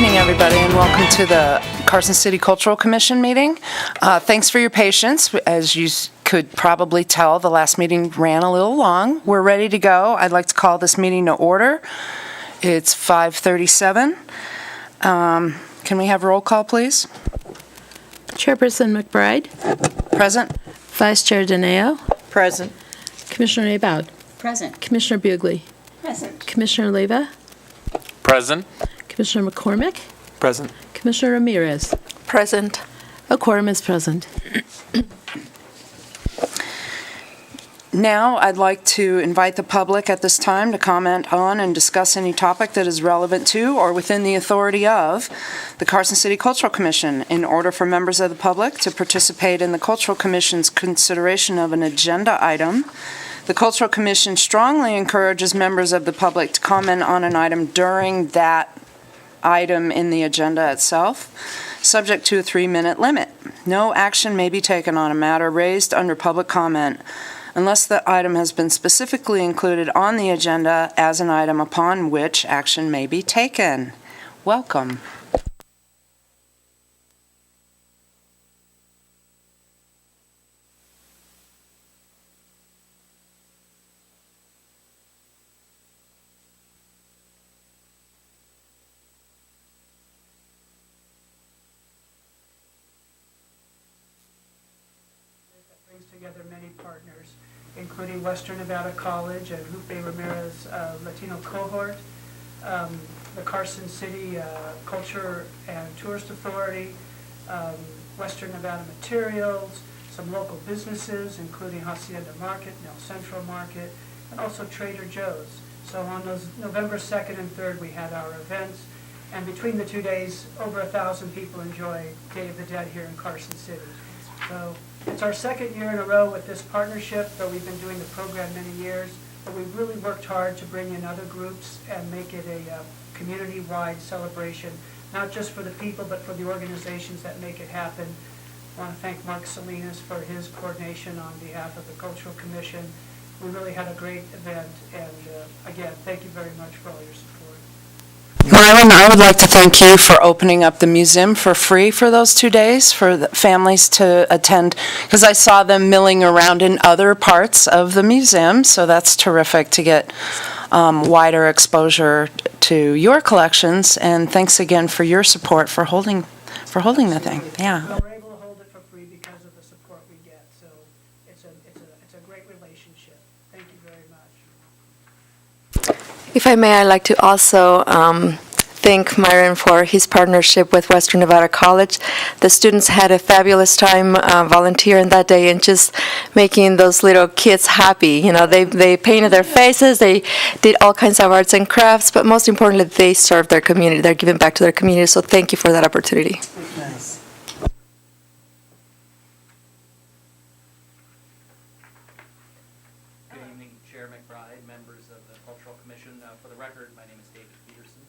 evening, everybody, and welcome to the Carson City Cultural Commission meeting. Thanks for your patience. As you could probably tell, the last meeting ran a little long. We're ready to go. I'd like to call this meeting to order. It's 5:37. Can we have roll call, please? Chairperson McBride. Present. Vice Chair Dineo. Present. Commissioner Aboud. Present. Commissioner Bugley. Present. Commissioner Leyva. Present. Commissioner McCormick. Present. Commissioner Ramirez. Present. A quorum is present. Now, I'd like to invite the public at this time to comment on and discuss any topic that is relevant to or within the authority of the Carson City Cultural Commission. In order for members of the public to participate in the Cultural Commission's consideration of an agenda item, the Cultural Commission strongly encourages members of the public to comment on an item during that item in the agenda itself, subject to a 3-minute limit. No action may be taken on a matter raised under public comment unless the item has been specifically included on the agenda as an item upon which action may be taken. Welcome. Together many partners, including Western Nevada College and Lupe Ramirez Latino Cohort, the Carson City Culture and Tourist Authority, Western Nevada Materials, some local businesses, including Hacienda Market, Nell Central Market, and also Trader Joe's. So on those November 2nd and 3rd, we had our events, and between the 2 days, over 1,000 people enjoy Day of the Dead here in Carson City. So it's our second year in a row with this partnership, though we've been doing the program many years, but we've really worked hard to bring in other groups and make it a community-wide celebration, not just for the people, but for the organizations that make it happen. I want to thank Mark Salinas for his coordination on behalf of the Cultural Commission. We really had a great event, and again, thank you very much for all your support. Myron, I would like to thank you for opening up the museum for free for those 2 days for the families to attend, because I saw them milling around in other parts of the museum, so that's terrific to get wider exposure to your collections, and thanks again for your support for holding the thing. Yeah. Well, we're able to hold it for free because of the support we get, so it's a great relationship. Thank you very much. If I may, I'd like to also thank Myron for his partnership with Western Nevada College. The students had a fabulous time volunteering that day and just making those little kids happy. You know, they painted their faces, they did all kinds of arts and crafts, but most importantly, they served their community. They're giving back to their community, so thank you for that opportunity. Nice. Good evening, Chair McBride, members of the Cultural Commission. For the record, my name is David Peterson,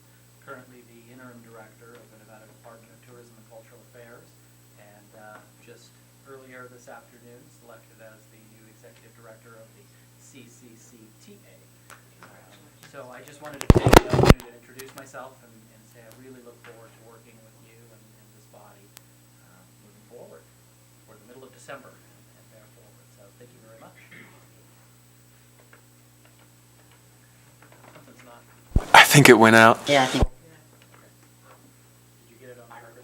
currently the interim director of the Nevada Department of Tourism and Cultural Affairs, and just earlier this afternoon selected as the new executive director of the CCCTA. So I just wanted to take the opportunity to introduce myself and say I really look forward to working with you and this body moving forward for the middle of December and there forward. So thank you very much. Something's not. I think it went out. Yeah, I think. Did you get it on the record?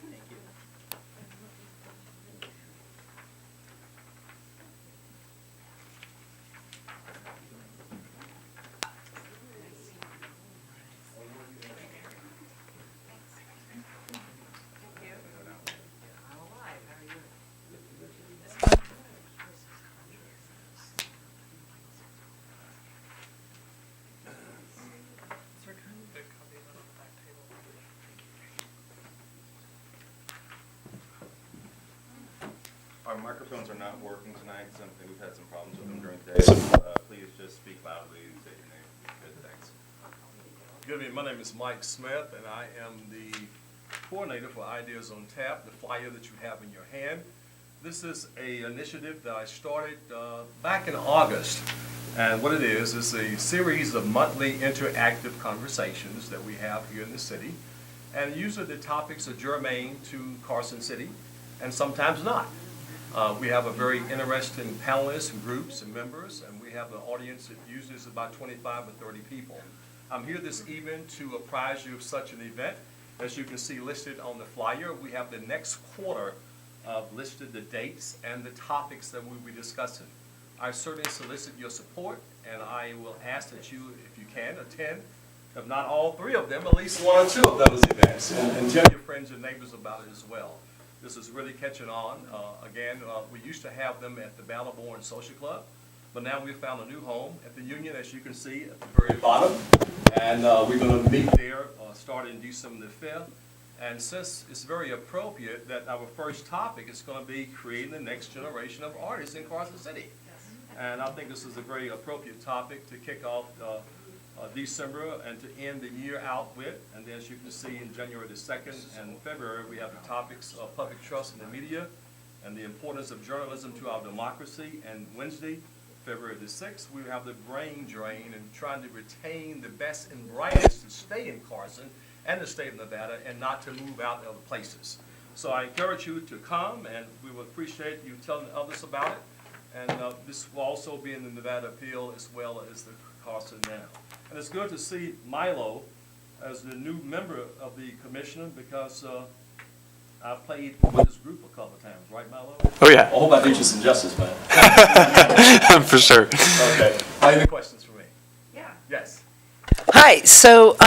Thank you. Our microphones are not working tonight. We've had some problems with them during the day, so please just speak loudly and say your name. Good, thanks. Good evening. My name is Mike Smith, and I am the coordinator for Ideas on Tap, the flyer that you have in your hand. This is an initiative that I started back in August And what it is a series of monthly interactive conversations that we have here in the city. And usually the topics are germane to Carson City, and sometimes not. We have a very interesting panelists and groups and members, and we have an audience that usually is about 25 or 30 people. I'm here this evening to apprise you of such an event. As you can see listed on the flyer, we have the next quarter listed the dates and the topics that we'll be discussing. I certainly solicit your support, and I will ask that you, if you can, attend, if not all three of them, at least one or two of those events, and tell your friends and neighbors about it as well. This is really catching on. Again, we used to have them at the Battleborn Social Club, but now we've found a new home at the Union, as you can see at the very bottom, and we're going to meet there starting December the 5th. And since it's very appropriate that our first topic is going to be creating the next generation of artists in Carson City. And I think this is a very appropriate topic to kick off December and to end the year out with. And then as you can see in January the 2nd and February, we have the topics of public trust in the media and the importance of journalism to our democracy. And Wednesday, February the 6th, we have the brain drain and trying to retain the best and brightest to stay in Carson and the state of Nevada and not to move out to other places. So I encourage you to come, and we will appreciate you telling others about it. And this will also be in the Nevada Appeal as well as the Carson Now. And it's good to see Milo as the new member of the commission because I've played with this group a couple of times, right, Milo? Oh, yeah. I hope I did you some justice, man. For sure. Okay. Any questions for me? Yeah. Yes. Hi, so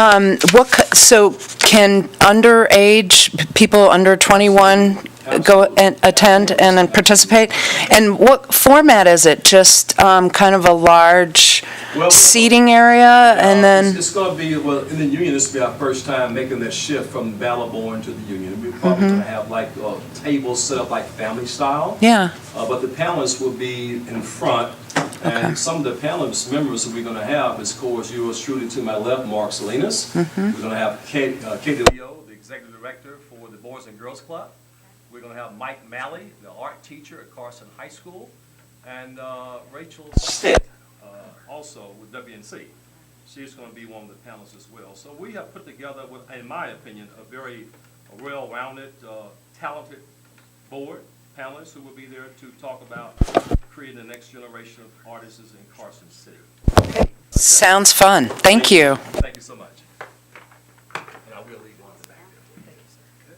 so can underage, people under 21 go and attend and then participate? And what format is it? Just kind of a large seating area and then? It's going to be, well, in the Union, this will be our first time making that shift from Battleborn to the Union. We're probably going to have like tables set up like family style. Yeah. But the panelists will be in front. And some of the panelist members that we're going to have is, of course, yours truly to my left, Mark Salinas. We're going to have Katie Leo, the executive director for the Boys and Girls Club. We're going to have Mike Malley, the art teacher at Carson High School, and Rachel Stitt, also with WNC. She's going to be one of the panelists as well. So we have put together, in my opinion, a very well-rounded, talented board, panelists who will be there to talk about creating the next generation of artists in Carson City. Okay. Sounds fun. Thank you. Thank you so much. And I will leave one in the back there.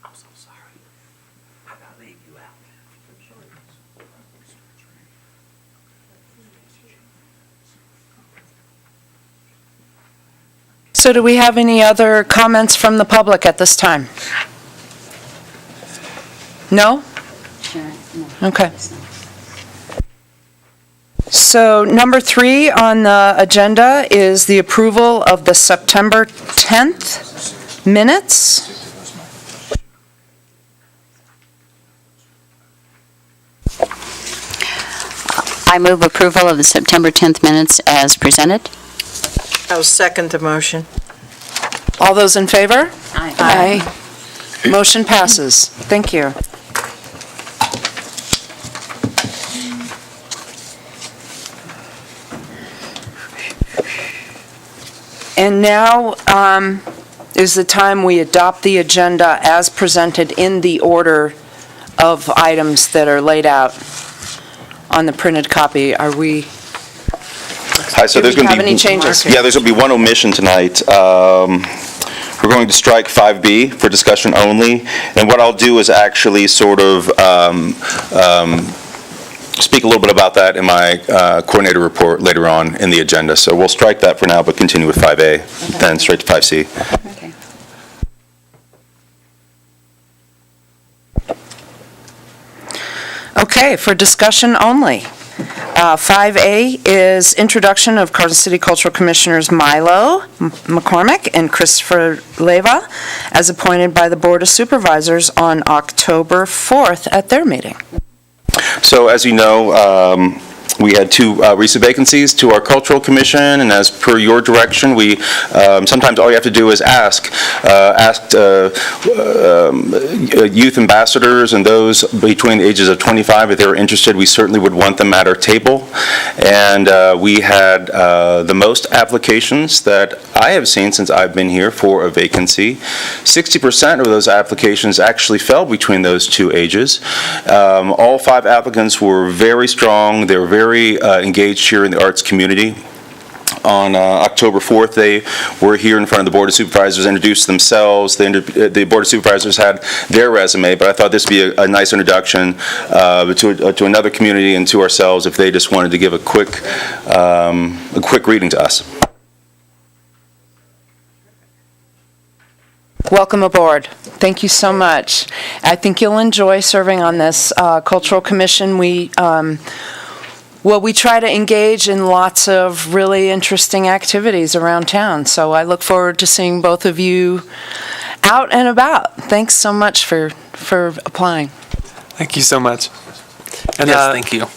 I'm so sorry. I gotta leave you out. So do we have any other comments from the public at this time? No? Okay. So number 3 on the agenda is the approval of the September 10th minutes. I move approval of the September 10th minutes as presented. I'll second the motion. All those in favor? Aye. Motion passes. Thank you. And now is the time we adopt the agenda as presented in the order of items that are laid out on the printed copy. Are we, Hi, so do there's we going to have be... any changes? Yeah, there's going to be one omission tonight. We're going to strike 5B for discussion only, and what I'll do is actually sort of speak a little bit about that in my coordinator report later on in the agenda. So we'll strike that for now, but continue with 5A, then straight to 5C. Okay. Okay, for discussion only. 5A is introduction of Carson City Cultural Commissioners Milo McCormick and Christopher Leyva as appointed by the Board of Supervisors on October 4th at their meeting. So as you know, We had two recent vacancies to our Cultural Commission, and as per your direction, we sometimes all you have to do is ask youth ambassadors and those between the ages of 25 if they were interested. We certainly would want them at our table, and we had the most applications that I have seen since I've been here for a vacancy. 60% of those applications actually fell between those two ages. All 5 applicants were very strong. They were very engaged here in the arts community. On October 4th, they were here in front of the Board of Supervisors, introduced themselves. The Board of Supervisors had their resume, but I thought this would be a nice introduction to another community and to ourselves if they just wanted to give a quick reading to us. Welcome aboard. Thank you so much. I think you'll enjoy serving on this Cultural Commission. We try to engage in lots of really interesting activities around town, so I look forward to seeing both of you out and about. Thanks so much for applying. Thank you so much. And, Yes, thank you.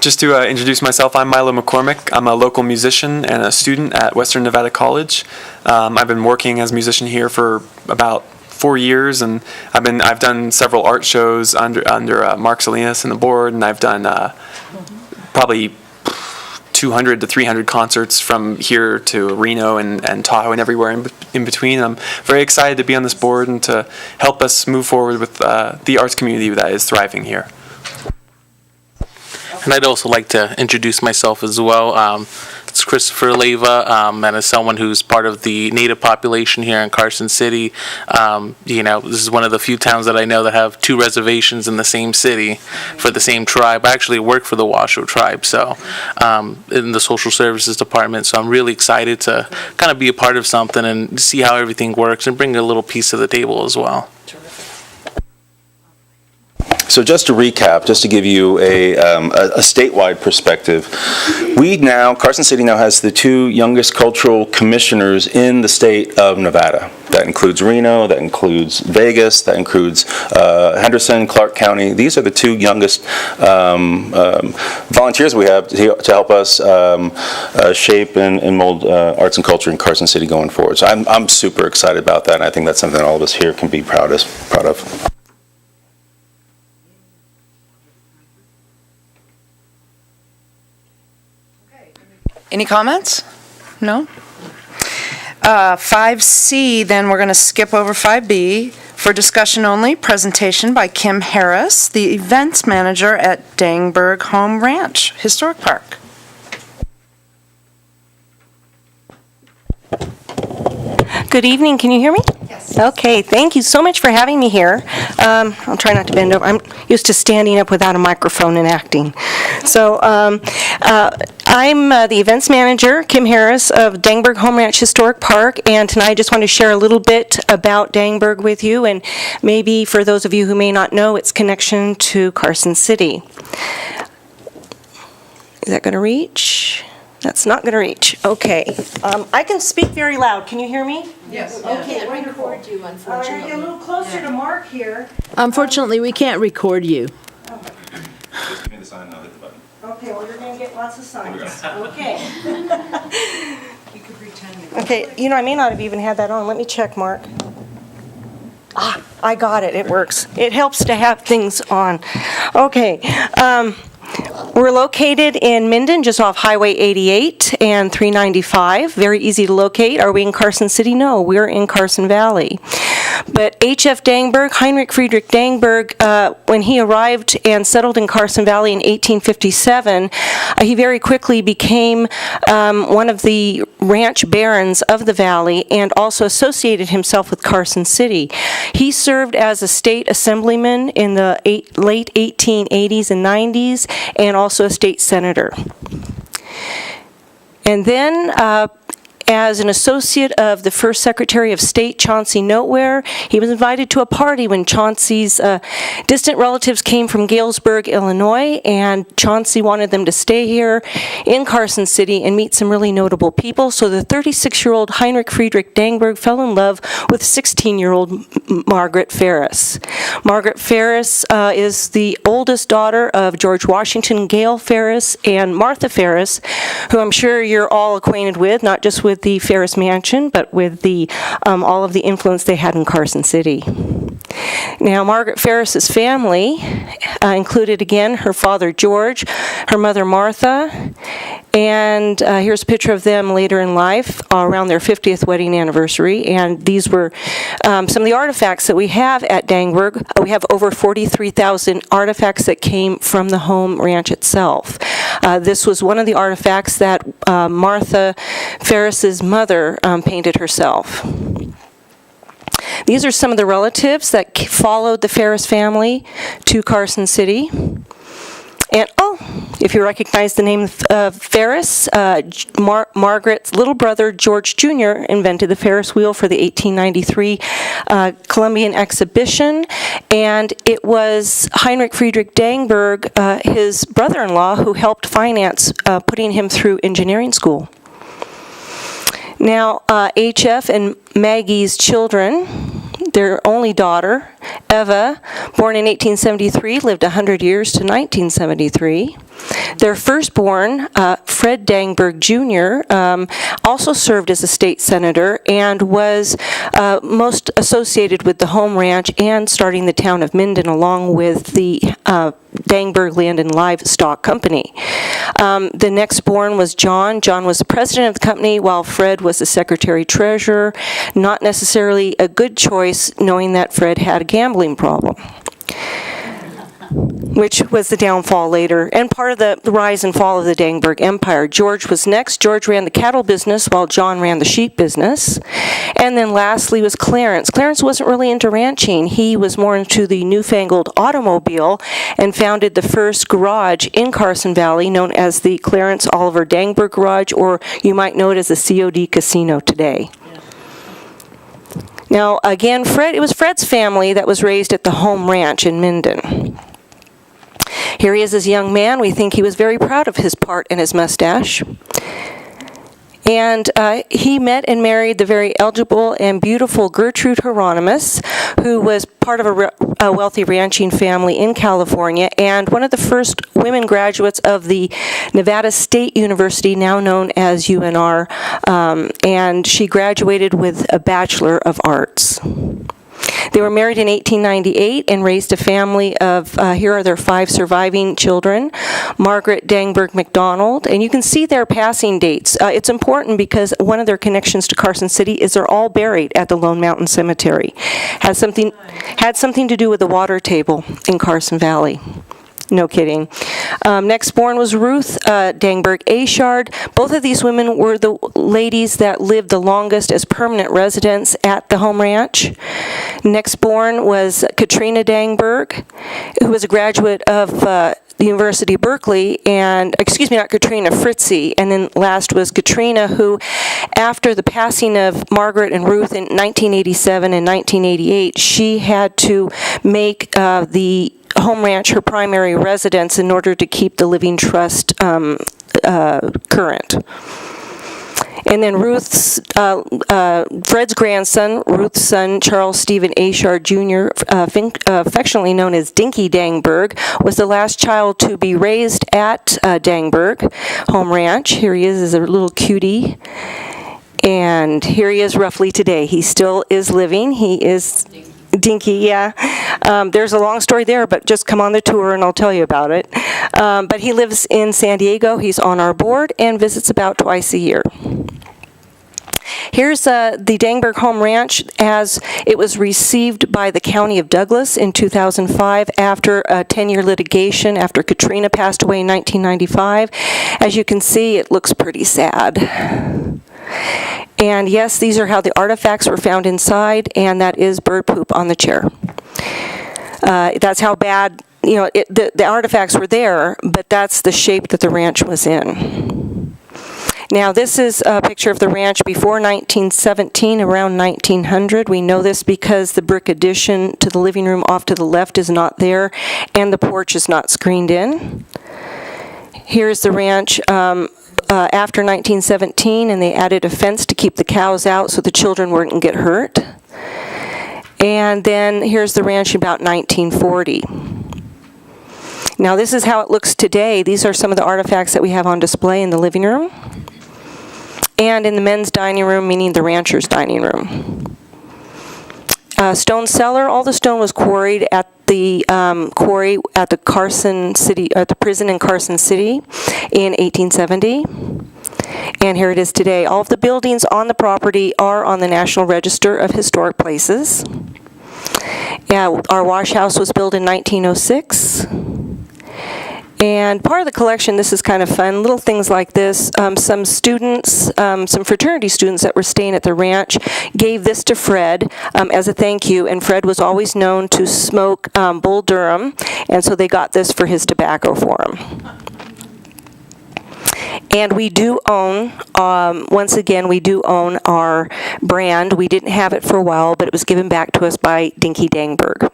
Just to introduce myself, I'm Milo McCormick. I'm a local musician and a student at Western Nevada College. I've been working as a musician here for about 4 years, and I've done several art shows under Mark Salinas and the board, and I've done probably 200 to 300 concerts from here to Reno and Tahoe and everywhere in between. I'm very excited to be on this board and to help us move forward with the arts community that is thriving here. And I'd also like to introduce myself as well. It's Christopher Leyva, and as someone who's part of the Native population here in Carson City, this is one of the few towns that I know that have 2 reservations in the same city for the same tribe. I actually work for the Washoe tribe, so in the social services department. So I'm really excited to kind of be a part of something and see how everything works and bring a little piece to the table as well. So just to recap, just to give you a statewide perspective, Carson City now has the 2 youngest cultural commissioners in the state of Nevada. That includes Reno, that includes Vegas, that includes Henderson, Clark County. These are the 2 youngest volunteers we have to help us shape and mold arts and culture in Carson City going forward. So I'm super excited about that, and I think that's something all of us here can be proud of. Any comments? No? 5C, then we're going to skip over 5B. For discussion only, presentation by Kim Harris, the events manager at Dangberg Home Ranch Historic Park. Good evening. Can you hear me? Yes. Okay. Thank you so much for having me here. I'll try not to bend over. I'm used to standing up without a microphone and acting. So I'm the events manager, Kim Harris, of Dangberg Home Ranch Historic Park, and tonight I just want to share a little bit about Dangberg with you, and maybe for those of you who may not know its connection to Carson City. Is that going to reach? That's not going to reach. Okay. I can speak very loud. Can you hear me? Yes. Okay, wonderful. All right, get a little closer to Mark here. Unfortunately, we can't record you. Just give me the sign and I'll hit the button. Okay, well, you're going to get lots of signs. Okay. You could pretend. Okay, I may not have even had that on. Let me check, Mark. I got it. It works. It helps to have things on. Okay. We're located in Minden, just off Highway 88 and 395. Very easy to locate. Are we in Carson City? No, we're in Carson Valley. But H.F. Dangberg, Heinrich Friedrich Dangberg, when he arrived and settled in Carson Valley in 1857, he very quickly became one of the ranch barons of the valley and also associated himself with Carson City. He served as a state assemblyman in the late 1880s and 90s and also a state senator. And then as an associate of the first Secretary of State, Chauncey Noteware. He was invited to a party when Chauncey's distant relatives came from Galesburg, Illinois, and Chauncey wanted them to stay here in Carson City and meet some really notable people. So the 36-year-old Heinrich Friedrich Dangberg fell in love with 16-year-old Margaret Ferris. Margaret Ferris is the oldest daughter of George Washington, Gail Ferris, and Martha Ferris, who I'm sure you're all acquainted with, not just with the Ferris Mansion, but with the all of the influence they had in Carson City. Now, Margaret Ferris's family included, again, her father George, her mother Martha, and here's a picture of them later in life, around their 50th wedding anniversary. And these were some of the artifacts that we have at Dangberg. We have over 43,000 artifacts that came from the home ranch itself. This was one of the artifacts that Martha Ferris's mother painted herself. These are some of the relatives that followed the Ferris family to Carson City. And, if you recognize the name of Ferris, Margaret's little brother, George Jr., invented the Ferris wheel for the 1893 Columbian exhibition. And it was Heinrich Friedrich Dangberg, his brother-in-law, who helped finance putting him through engineering school. Now, H.F. and Maggie's children, their only daughter, Eva, born in 1873, lived 100 years to 1973. Their firstborn, Fred Dangberg Jr., also served as a state senator and was most associated with the home ranch and starting the town of Minden along with the Dangberg Land and Livestock Company. The next born was John. John was the president of the company, while Fred was the secretary-treasurer. Not necessarily a good choice, knowing that Fred had a gambling problem, which was the downfall later, and part of the rise and fall of the Dangberg Empire. George was next. George ran the cattle business while John ran the sheep business. And then lastly was Clarence. Clarence wasn't really into ranching. He was more into the newfangled automobile and founded the first garage in Carson Valley, known as the Clarence Oliver Dangberg Garage, or you might know it as the COD Casino today. Now, again, it was Fred's family that was raised at the home ranch in Minden. Here he is as a young man. We think he was very proud of his part and his mustache. And he met and married the very eligible and beautiful Gertrude Hieronymus, who was part of a wealthy ranching family in California and one of the first women graduates of the Nevada State University, now known as UNR, and she graduated with a Bachelor of Arts. They were married in 1898 and raised a family of, here are their 5 surviving children, Margaret Dangberg McDonald, and you can see their passing dates. It's important because one of their connections to Carson City is they're all buried at the Lone Mountain Cemetery. Had something to do with the water table in Carson Valley. No kidding. Next born was Ruth Dangberg Ashard. Both of these women were the ladies that lived the longest as permanent residents at the home ranch. Next born was Katrina Dangberg, who was a graduate of the University of Berkeley, and, not Katrina, Fritzie. And then last was Katrina, who, after the passing of Margaret and Ruth in 1987 and 1988, she had to make the home ranch her primary residence in order to keep the living trust current. And then Fred's grandson, Ruth's son, Charles Stephen Ashard Jr., affectionately known as Dinky Dangberg, was the last child to be raised at Dangberg Home Ranch. Here he is as a little cutie. And here he is roughly today. He still is living. He is Dinky, yeah. There's a long story there, but just come on the tour and I'll tell you about it. But he lives in San Diego. He's on our board and visits about twice a year. Here's the Dangberg Home Ranch as it was received by the County of Douglas in 2005 after a 10-year litigation after Katrina passed away in 1995. As you can see, it looks pretty sad. And yes, these are how the artifacts were found inside, and that is bird poop on the chair. That's how bad, the artifacts were there, but that's the shape that the ranch was in. Now, this is a picture of the ranch before 1917, around 1900. We know this because the brick addition to the living room off to the left is not there, and the porch is not screened in. Here's the ranch after 1917, and they added a fence to keep the cows out so the children wouldn't get hurt. And then here's the ranch about 1940. Now, this is how it looks today. These are some of the artifacts that we have on display in the living room and in the men's dining room, meaning the rancher's dining room. Stone cellar, all the stone was quarried at the quarry at the Carson City, at the prison in Carson City in 1870. And here it is today. All of the buildings on the property are on the National Register of Historic Places. Yeah, our wash house was built in 1906. And part of the collection, this is kind of fun, little things like this. Some students, some fraternity students that were staying at the ranch gave this to Fred as a thank you, and Fred was always known to smoke Bull Durham, and so they got this for his tobacco for him. And we do own, once again, we do own our brand. We didn't have it for a while, but it was given back to us by Dinky Dangberg.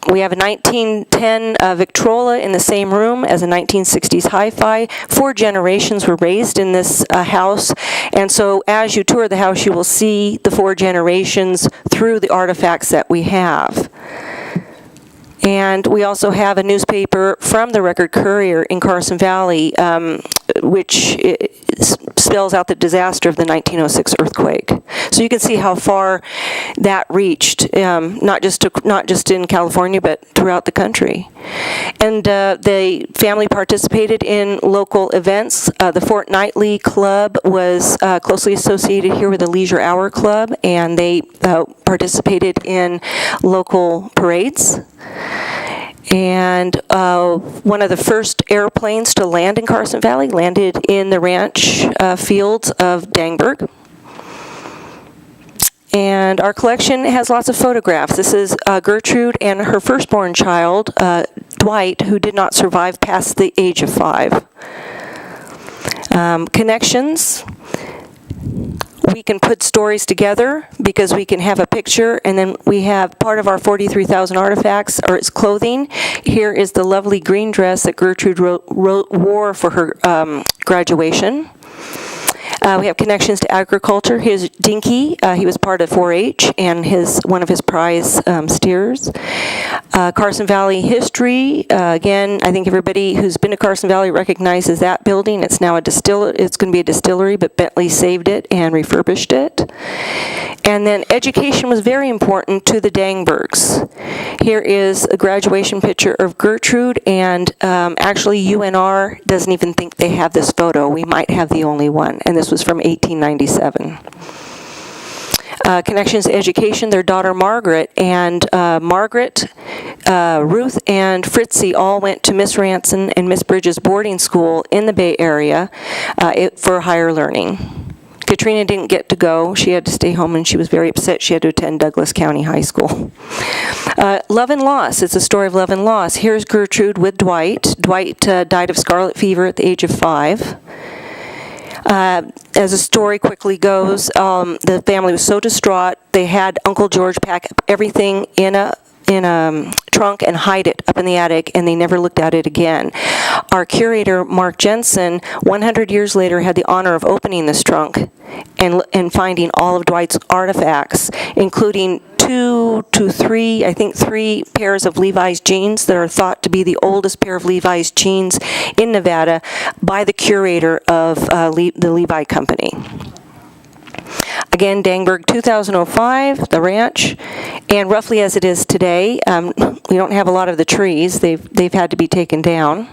We have a 1910 Victrola in the same room as a 1960s hi-fi. 4 generations were raised in this house, and so as you tour the house, you will see the 4 generations through the artifacts that we have. And we also have a newspaper from the Record Courier in Carson Valley, which spells out the disaster of the 1906 earthquake. So you can see how far that reached, not just in California, but throughout the country. And the family participated in local events. The Fortnightly Club was closely associated here with the Leisure Hour Club, and they participated in local parades. And one of the first airplanes to land in Carson Valley landed in the ranch fields of Dangberg. And our collection has lots of photographs. This is Gertrude and her firstborn child, Dwight, who did not survive past the age of 5. Connections. We can put stories together because we can have a picture, and then we have part of our 43,000 artifacts are its clothing. Here is the lovely green dress that Gertrude wore for her graduation. We have connections to agriculture. Here's Dinky. He was part of 4-H and one of his prize steers. Carson Valley history. Again, I think everybody who's been to Carson Valley recognizes that building. It's now it's going to be a distillery, but Bentley saved it and refurbished it. And then education was very important to the Dangbergs. Here is a graduation picture of Gertrude, and actually UNR doesn't even think they have this photo. We might have the only one, and this was from 1897. Connections to education, their daughter Margaret, and Margaret, Ruth, and Fritzy all went to Miss Ranson and Miss Bridges boarding school in the Bay Area for higher learning. Katrina didn't get to go. She had to stay home, and she was very upset. She had to attend Douglas County High School. Love and loss. It's a story of love and loss. Here's Gertrude with Dwight. Dwight died of scarlet fever at the age of 5. As the story quickly goes, the family was so distraught, they had Uncle George pack up everything in a trunk and hide it up in the attic, and they never looked at it again. Our curator, Mark Jensen, 100 years later had the honor of opening this trunk and finding all of Dwight's artifacts, including 2 to 3, I think 3 pairs of Levi's jeans that are thought to be the oldest pair of Levi's jeans in Nevada by the curator of the Levi Company. Again, Dangberg, 2005, the ranch, and roughly as it is today, we don't have a lot of the trees. They've had to be taken down.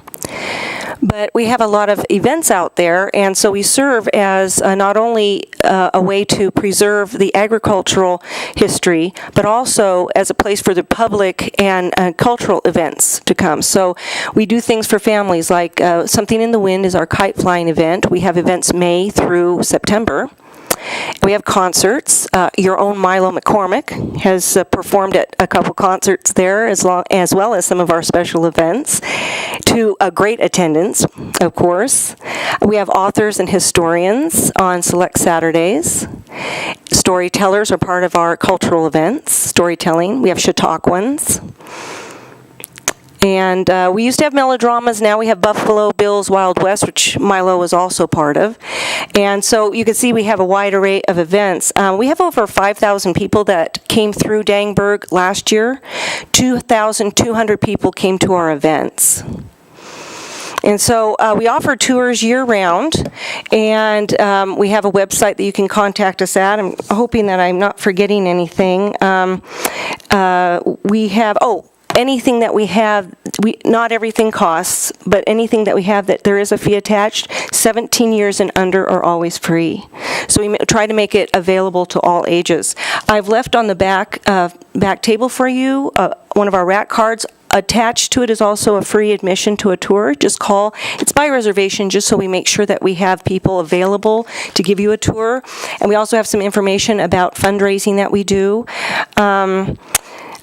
But we have a lot of events out there, and so we serve as not only a way to preserve the agricultural history, but also as a place for the public and cultural events to come. So we do things for families, like Something in the Wind is our kite flying event. We have events May through September. We have concerts. Your own Milo McCormick has performed at a couple concerts there, as well as some of our special events, to a great attendance, of course. We have authors and historians on select Saturdays. Storytellers are part of our cultural events, storytelling. We have Chautauquans. And we used to have melodramas. Now we have Buffalo Bill's Wild West, which Milo was also part of. And so you can see we have a wide array of events. We have over 5,000 people that came through Dangberg last year. 2,200 people came to our events. And so we offer tours year-round, and we have a website that you can contact us at. I'm hoping that I'm not forgetting anything. We have, anything that we have, not everything costs, but anything that we have that there is a fee attached, 17 years and under are always free. So we try to make it available to all ages. I've left on the back table for you one of our rack cards. Attached to it is also a free admission to a tour. Just call. It's by reservation, just so we make sure that we have people available to give you a tour. And we also have some information about fundraising that we do.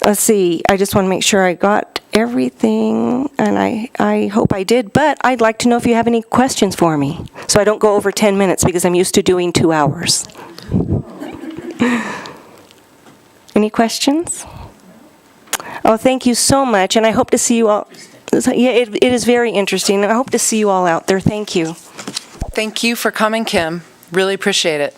Let's see, I just want to make sure I got everything, and I hope I did, but I'd like to know if you have any questions for me, so I don't go over 10 minutes, because I'm used to doing 2 hours. Any questions? Oh, thank you so much, and I hope to see you all. Yeah, it is very interesting, and I hope to see you all out there. Thank you. Thank you for coming, Kim. Really appreciate it.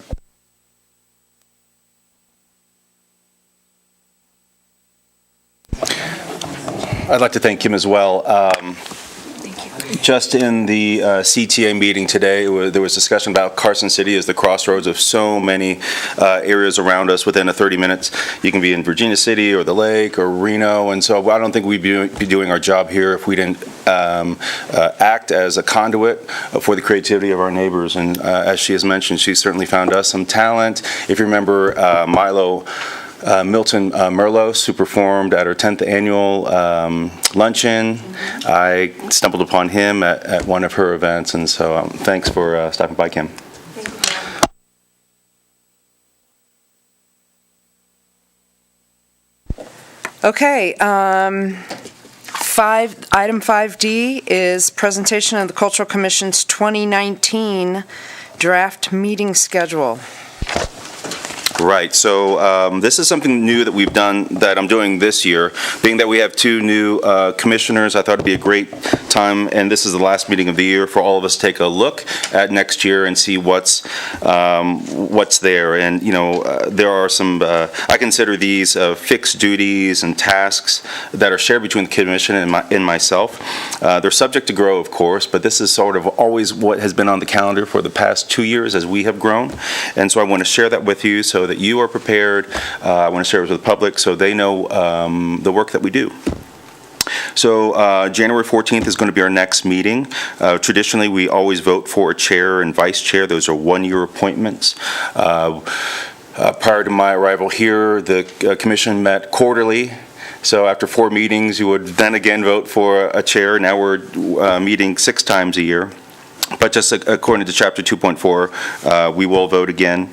I'd like to thank Kim as well. Just in the CTA meeting today, there was discussion about Carson City as the crossroads of so many areas around us within a 30 minutes. You can be in Virginia City or the Lake or Reno, and so I don't think we'd be doing our job here if we didn't act as a conduit for the creativity of our neighbors. And as she has mentioned, she certainly found us some talent. If you remember, Milton Merlos, who performed at our 10th annual luncheon. I stumbled upon him at one of her events, and so thanks for stopping by, Kim. Okay, item 5D is presentation of the Cultural Commission's 2019 draft meeting schedule. Right, so this is something new that we've done, that I'm doing this year. Being that we have 2 new commissioners, I thought it'd be a great time, and this is the last meeting of the year, for all of us to take a look at next year and see what's there. And, there are some, I consider these fixed duties and tasks that are shared between the commission and myself. They're subject to grow, of course, but this is sort of always what has been on the calendar for the past 2 years as we have grown. And so I want to share that with you so that you are prepared. I want to share it with the public so they know the work that we do. So January 14th is going to be our next meeting. Traditionally, we always vote for a chair and vice chair. Those are 1-year appointments. Prior to my arrival here, the commission met quarterly. So after 4 meetings, you would then again vote for a chair. Now we're meeting 6 times a year. But just according to Chapter 2.4, we will vote again.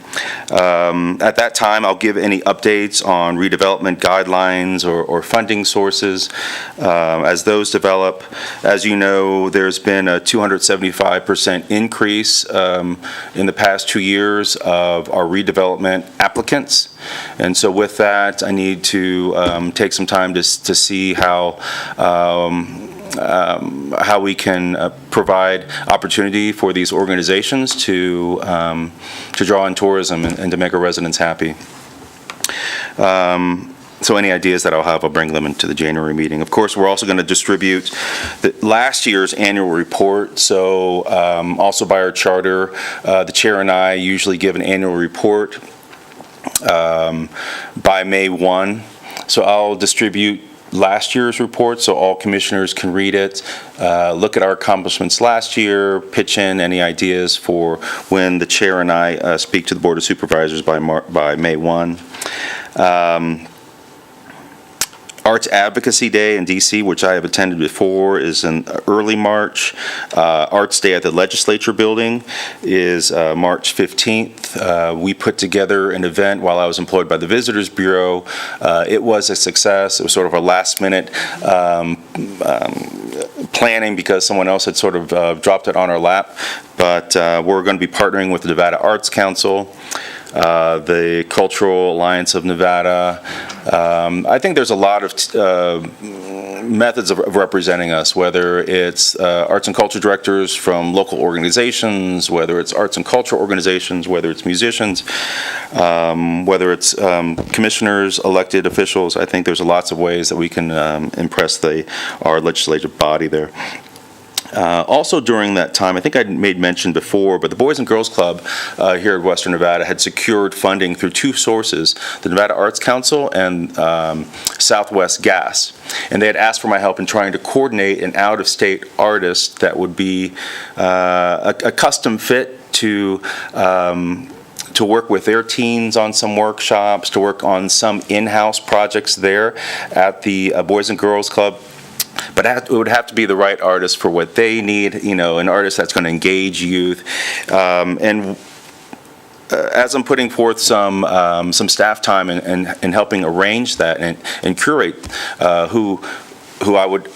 At that time, I'll give any updates on redevelopment guidelines or funding sources as those develop. As you know, there's been a 275% increase in the past 2 years of our redevelopment applicants. And so with that, I need to take some time to see how we can provide opportunity for these organizations to draw in tourism and to make our residents happy. So any ideas that I'll have, I'll bring them into the January meeting. Of course, we're also going to distribute last year's annual report. So also by our charter, the chair and I usually give an annual report by May 1. So I'll distribute last year's report so all commissioners can read it, look at our accomplishments last year, pitch in any ideas for when the chair and I speak to the Board of Supervisors by May 1. Arts Advocacy Day in D.C., which I have attended before, is in early March. Arts Day at the Legislature Building is March 15th. We put together an event while I was employed by the Visitors Bureau. It was a success. It was sort of a last-minute planning because someone else had sort of dropped it on our lap. But we're going to be partnering with the Nevada Arts Council, the Cultural Alliance of Nevada. I think there's a lot of methods of representing us, whether it's arts and culture directors from local organizations, whether it's arts and culture organizations, whether it's musicians, whether it's commissioners, elected officials. I think there's lots of ways that we can impress our legislative body there. Also during that time, I think I made mention before, but the Boys and Girls Club here at Western Nevada had secured funding through two sources, the Nevada Arts Council and Southwest Gas. And they had asked for my help in trying to coordinate an out-of-state artist that would be a custom fit to work with their teens on some workshops, to work on some in-house projects there at the Boys and Girls Club. But it would have to be the right artist for what they need, an artist that's going to engage youth. And as I'm putting forth some staff time and helping arrange that and curate who I would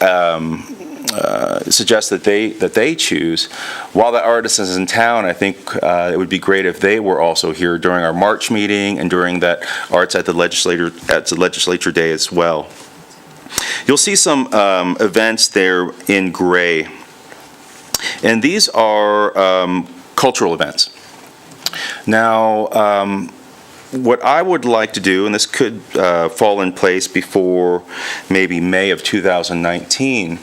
suggest that they choose, while that artist is in town, I think it would be great if they were also here during our March meeting and during that Arts at the Legislature Day as well. You'll see some events there in gray, and these are cultural events. Now, what I would like to do, and this could fall in place before maybe May of 2019,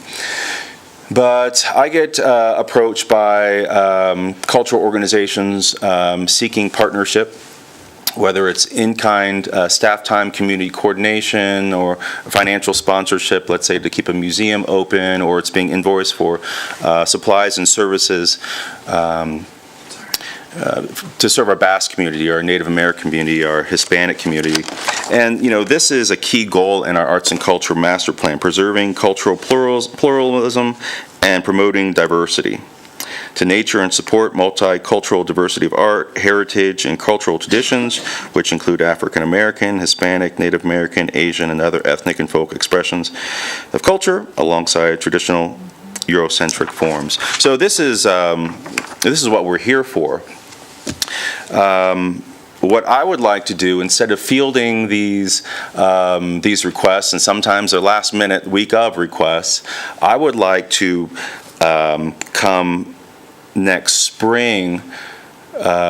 but I get approached by cultural organizations seeking partnership, whether it's in-kind staff time, community coordination, or financial sponsorship, let's say to keep a museum open, or it's being invoiced for supplies and services to serve our Basque community, our Native American community, our Hispanic community. And, this is a key goal in our Arts and Culture Master Plan, preserving cultural pluralism and promoting diversity. To nurture and support multicultural diversity of art, heritage, and cultural traditions, which include African American, Hispanic, Native American, Asian, and other ethnic and folk expressions of culture, alongside traditional Eurocentric forms. So this is what we're here for. What I would like to do, instead of fielding these requests, and sometimes they're last minute, week of requests, I would like to come next spring,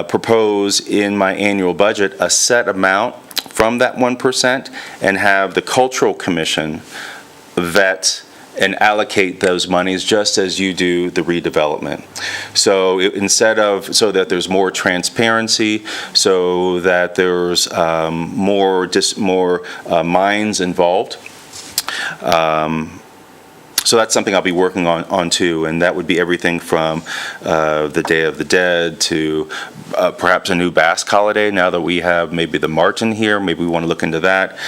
propose in my annual budget a set amount from that 1% and have the Cultural Commission vet and allocate those monies just as you do the redevelopment. So so that there's more transparency, so that there's more minds involved. So that's something I'll be working on too, and that would be everything from the Day of the Dead to perhaps a new Basque holiday. Now that we have maybe the Martin here, maybe we want to look into that.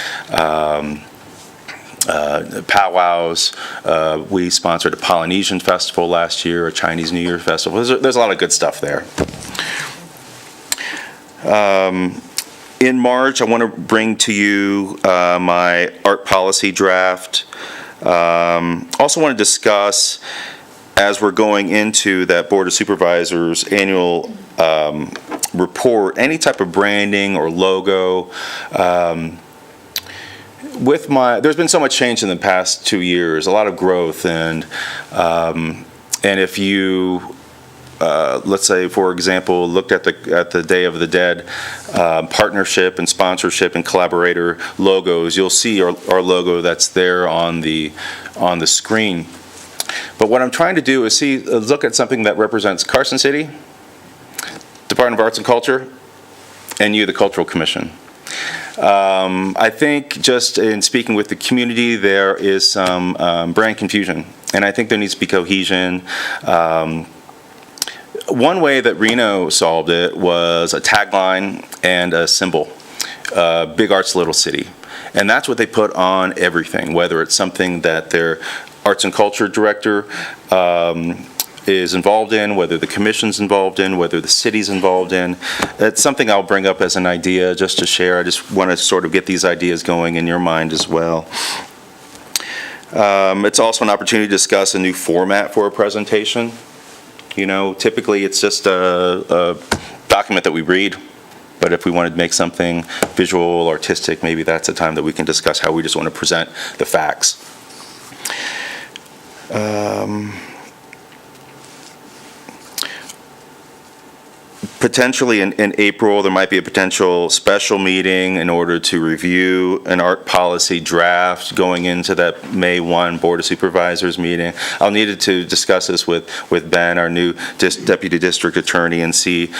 Powwows. We sponsored a Polynesian festival last year, a Chinese New Year festival. There's a lot of good stuff there. In March, I want to bring to you my art policy draft. Also want to discuss, as we're going into that Board of Supervisors annual report, any type of branding or logo. There's been so much change in the past 2 years, a lot of growth, and if you let's say, for example, looked at the Day of the Dead partnership and sponsorship and collaborator logos, you'll see our logo that's there on the screen. But what I'm trying to do is look at something that represents Carson City, Department of Arts and Culture, and you, the Cultural Commission. I think just in speaking with the community, there is some brand confusion, and I think there needs to be cohesion. One way that Reno solved it was a tagline and a symbol. Big Arts Little City. And that's what they put on everything, whether it's something that their arts and culture director is involved in, whether the commission's involved in, whether the city's involved in. That's something I'll bring up as an idea just to share. I just want to sort of get these ideas going in your mind as well. It's also an opportunity to discuss a new format for a presentation. You know, typically it's just a document that we read, but if we wanted to make something visual, artistic, maybe that's a time that we can discuss how we just want to present the facts. Potentially in April, there might be a potential special meeting in order to review an art policy draft going into that May 1 Board of Supervisors meeting. I'll need to discuss this with Ben, our new Deputy District Attorney, and see,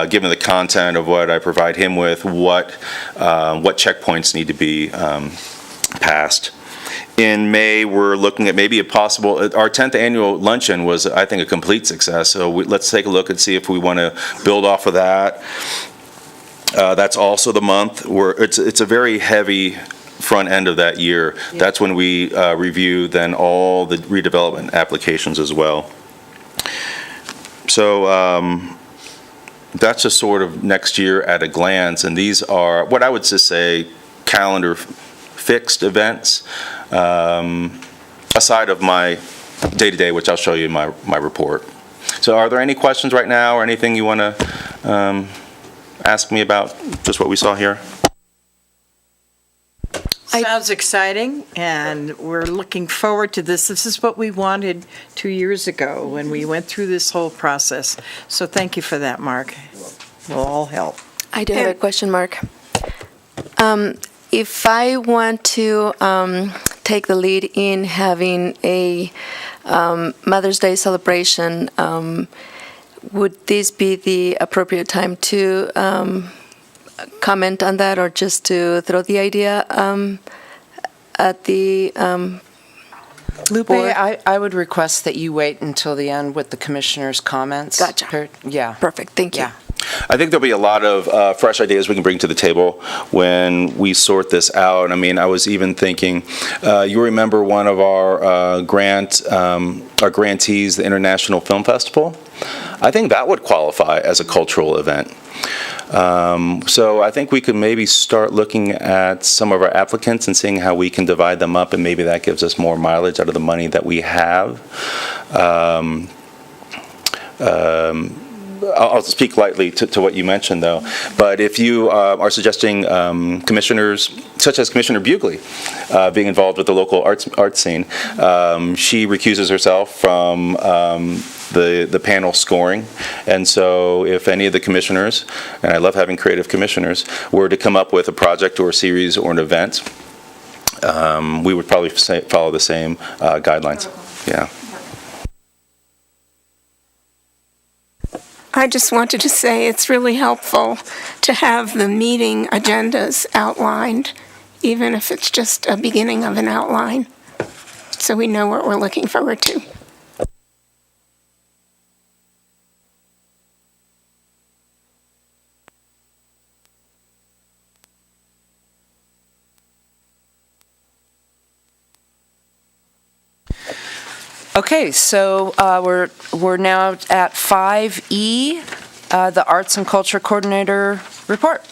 given the content of what I provide him with, what checkpoints need to be passed. In May, we're looking at maybe a possible, our 10th annual luncheon was, I think, a complete success. So let's take a look and see if we want to build off of that. That's also the month where it's a very heavy front end of that year. Yeah. That's when we review then all the redevelopment applications as well. So that's just sort of next year at a glance. And these are what I would just say calendar fixed events. Aside of my day-to-day, which I'll show you in my report. So are there any questions right now or anything you want to ask me about just what we saw here? Sounds exciting, and we're looking forward to this. This is what we wanted 2 years ago when we went through this whole process. So thank you for that, Mark. We'll all help. I do have a question, Mark. If I want to take the lead in having a Mother's Day celebration, would this be the appropriate time to comment on that, or just to throw the idea at the Lupe, board? I would request that you wait until the end with the commissioner's comments. Gotcha. Yeah. Perfect, thank you. Yeah. I think there'll be a lot of fresh ideas we can bring to the table when we sort this out. I mean, I was even thinking, you remember one of our grantees, the International Film Festival? I think that would qualify as a cultural event. So I think we could maybe start looking at some of our applicants and seeing how we can divide them up, and maybe that gives us more mileage out of the money that we have. I'll speak lightly to what you mentioned, though. But if you are suggesting commissioners, such as Commissioner Bugley, being involved with the local art scene, she recuses herself from the panel scoring. And so if any of the commissioners, and I love having creative commissioners, were to come up with a project or a series or an event, we would probably follow the same guidelines. Yeah. I just wanted to say it's really helpful to have the meeting agendas outlined, even if it's just a beginning of an outline, so we know what we're looking forward to. Okay, so we're now at 5E, the Arts and Culture Coordinator report.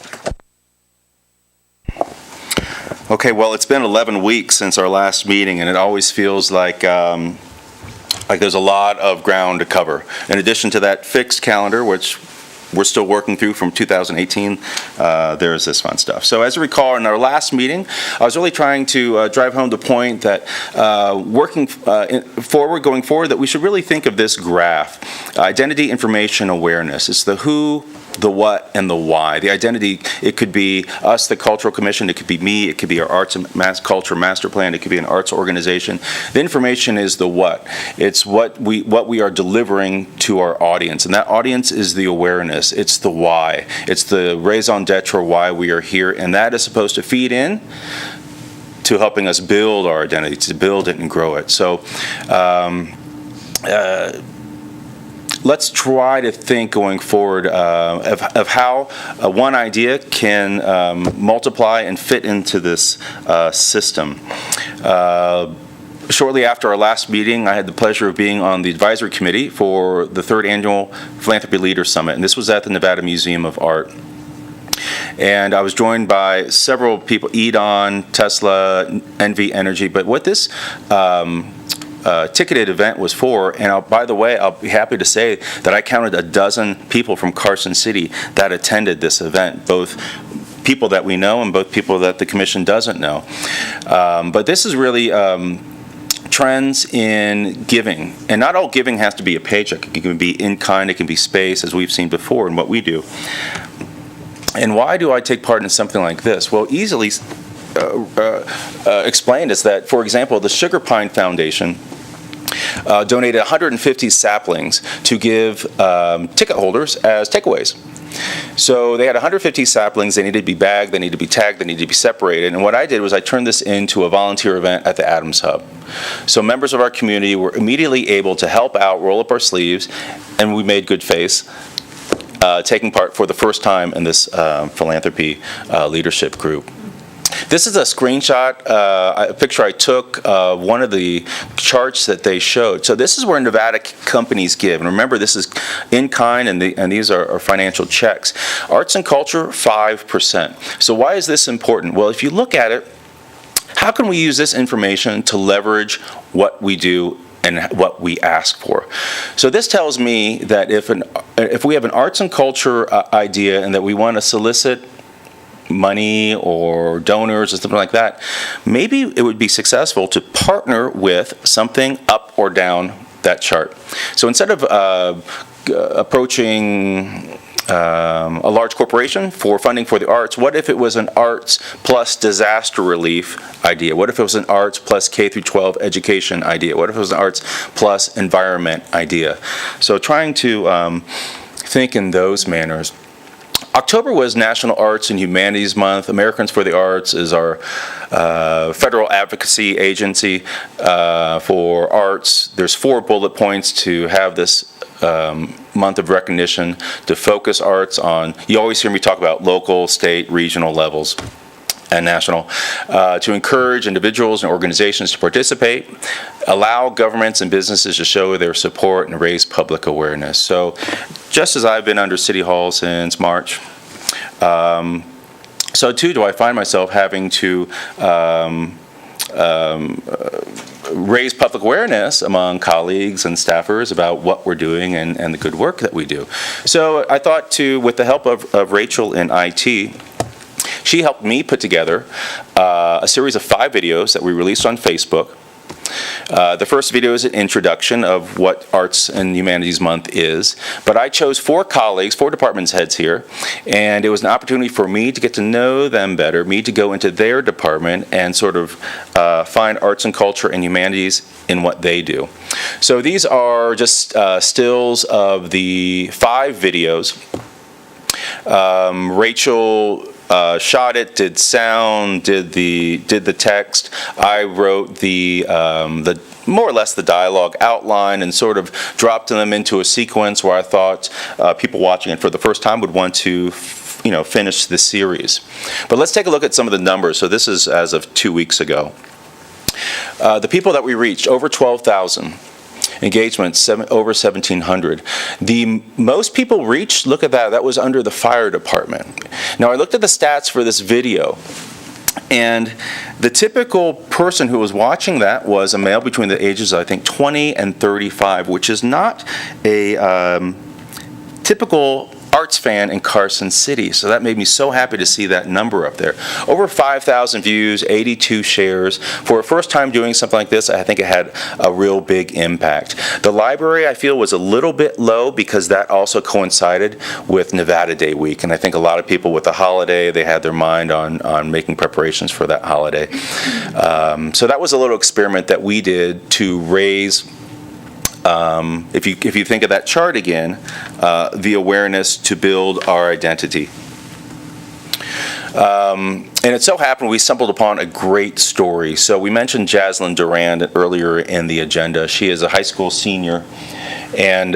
Okay, well, it's been 11 weeks since our last meeting, and it always feels like there's a lot of ground to cover. In addition to that fixed calendar, which we're still working through from 2018, there's this fun stuff. So as you recall, in our last meeting, I was really trying to drive home the point that going forward, that we should really think of this graph. Identity, information, awareness. It's the who, the what, and the why. The identity, it could be us, the Cultural Commission, it could be me, it could be our Arts and Culture Master Plan, it could be an arts organization. The information is the what. It's what we are delivering to our audience, and that audience is the awareness. It's the why. It's the raison d'etre, why we are here, and that is supposed to feed in to helping us build our identity, to build it and grow it. So let's try to think going forward of how one idea can multiply and fit into this system. Shortly after our last meeting, I had the pleasure of being on the advisory committee for the 3rd Annual Philanthropy Leaders Summit, and this was at the Nevada Museum of Art. And I was joined by several people, Edon, Tesla, NV Energy, but what this ticketed event was for, and by the way, I'll be happy to say that I counted a dozen people from Carson City that attended this event, both people that we know and both people that the commission doesn't know. But this is really trends in giving, and not all giving has to be a paycheck. It can be in kind, it can be space, as we've seen before in what we do. And why do I take part in something like this? Well, easily explained is that, for example, the Sugar Pine Foundation donated 150 saplings to give ticket holders as takeaways. So they had 150 saplings. They needed to be bagged, they needed to be tagged, they needed to be separated. And what I did was I turned this into a volunteer event at the Adams Hub. So members of our community were immediately able to help out, roll up our sleeves, and we made good face, taking part for the first time in this philanthropy leadership group. This is a screenshot, a picture I took of one of the charts that they showed. So this is where Nevada companies give. And remember, this is in kind, and these are financial checks. Arts and culture, 5%. So why is this important? Well, if you look at it, how can we use this information to leverage what we do and what we ask for? So this tells me that if we have an arts and culture idea and that we want to solicit money or donors or something like that, maybe it would be successful to partner with something up or down that chart. So instead of approaching a large corporation for funding for the arts, what if it was an arts plus disaster relief idea? What if it was an arts plus K through 12 education idea? What if it was an arts plus environment idea? So trying to think in those manners. October was National Arts and Humanities Month. Americans for the Arts is our federal advocacy agency for arts. There's 4 bullet points to have this month of recognition, to focus arts on, you always hear me talk about local, state, regional levels, and national, to encourage individuals and organizations to participate, allow governments and businesses to show their support, and raise public awareness. So just as I've been under City Hall since March, so too do I find myself having to raise public awareness among colleagues and staffers about what we're doing and the good work that we do. So I thought with the help of Rachel in IT, she helped me put together a series of 5 videos that we released on Facebook. The first video is an introduction of what Arts and Humanities Month is, but I chose 4 colleagues, 4 department heads here, and it was an opportunity for me to get to know them better, me to go into their department and sort of find arts and culture and humanities in what they do. So these are just stills of the 5 videos. Rachel shot it, did sound, did the text. I wrote the more or less the dialogue outline and sort of dropped them into a sequence where I thought people watching it for the first time would want to finish the series. But let's take a look at some of the numbers. So this is as of 2 weeks ago. The people that we reached, over 12,000. Engagements, over 1,700. The most people reached, look at that was under the fire department. Now I looked at the stats for this video, and the typical person who was watching that was a male between the ages of, I think, 20 and 35, which is not a typical arts fan in Carson City. So that made me so happy to see that number up there. Over 5,000 views, 82 shares. For a first time doing something like this, I think it had a real big impact. The library, I feel, was a little bit low because that also coincided with Nevada Day week. And I think a lot of people with the holiday, they had their mind on making preparations for that holiday. So that was a little experiment that we did to raise, if you think of that chart again, the awareness to build our identity. And it so happened we stumbled upon a great story. So we mentioned Jaslyn Durand earlier in the agenda. She is a high school senior, and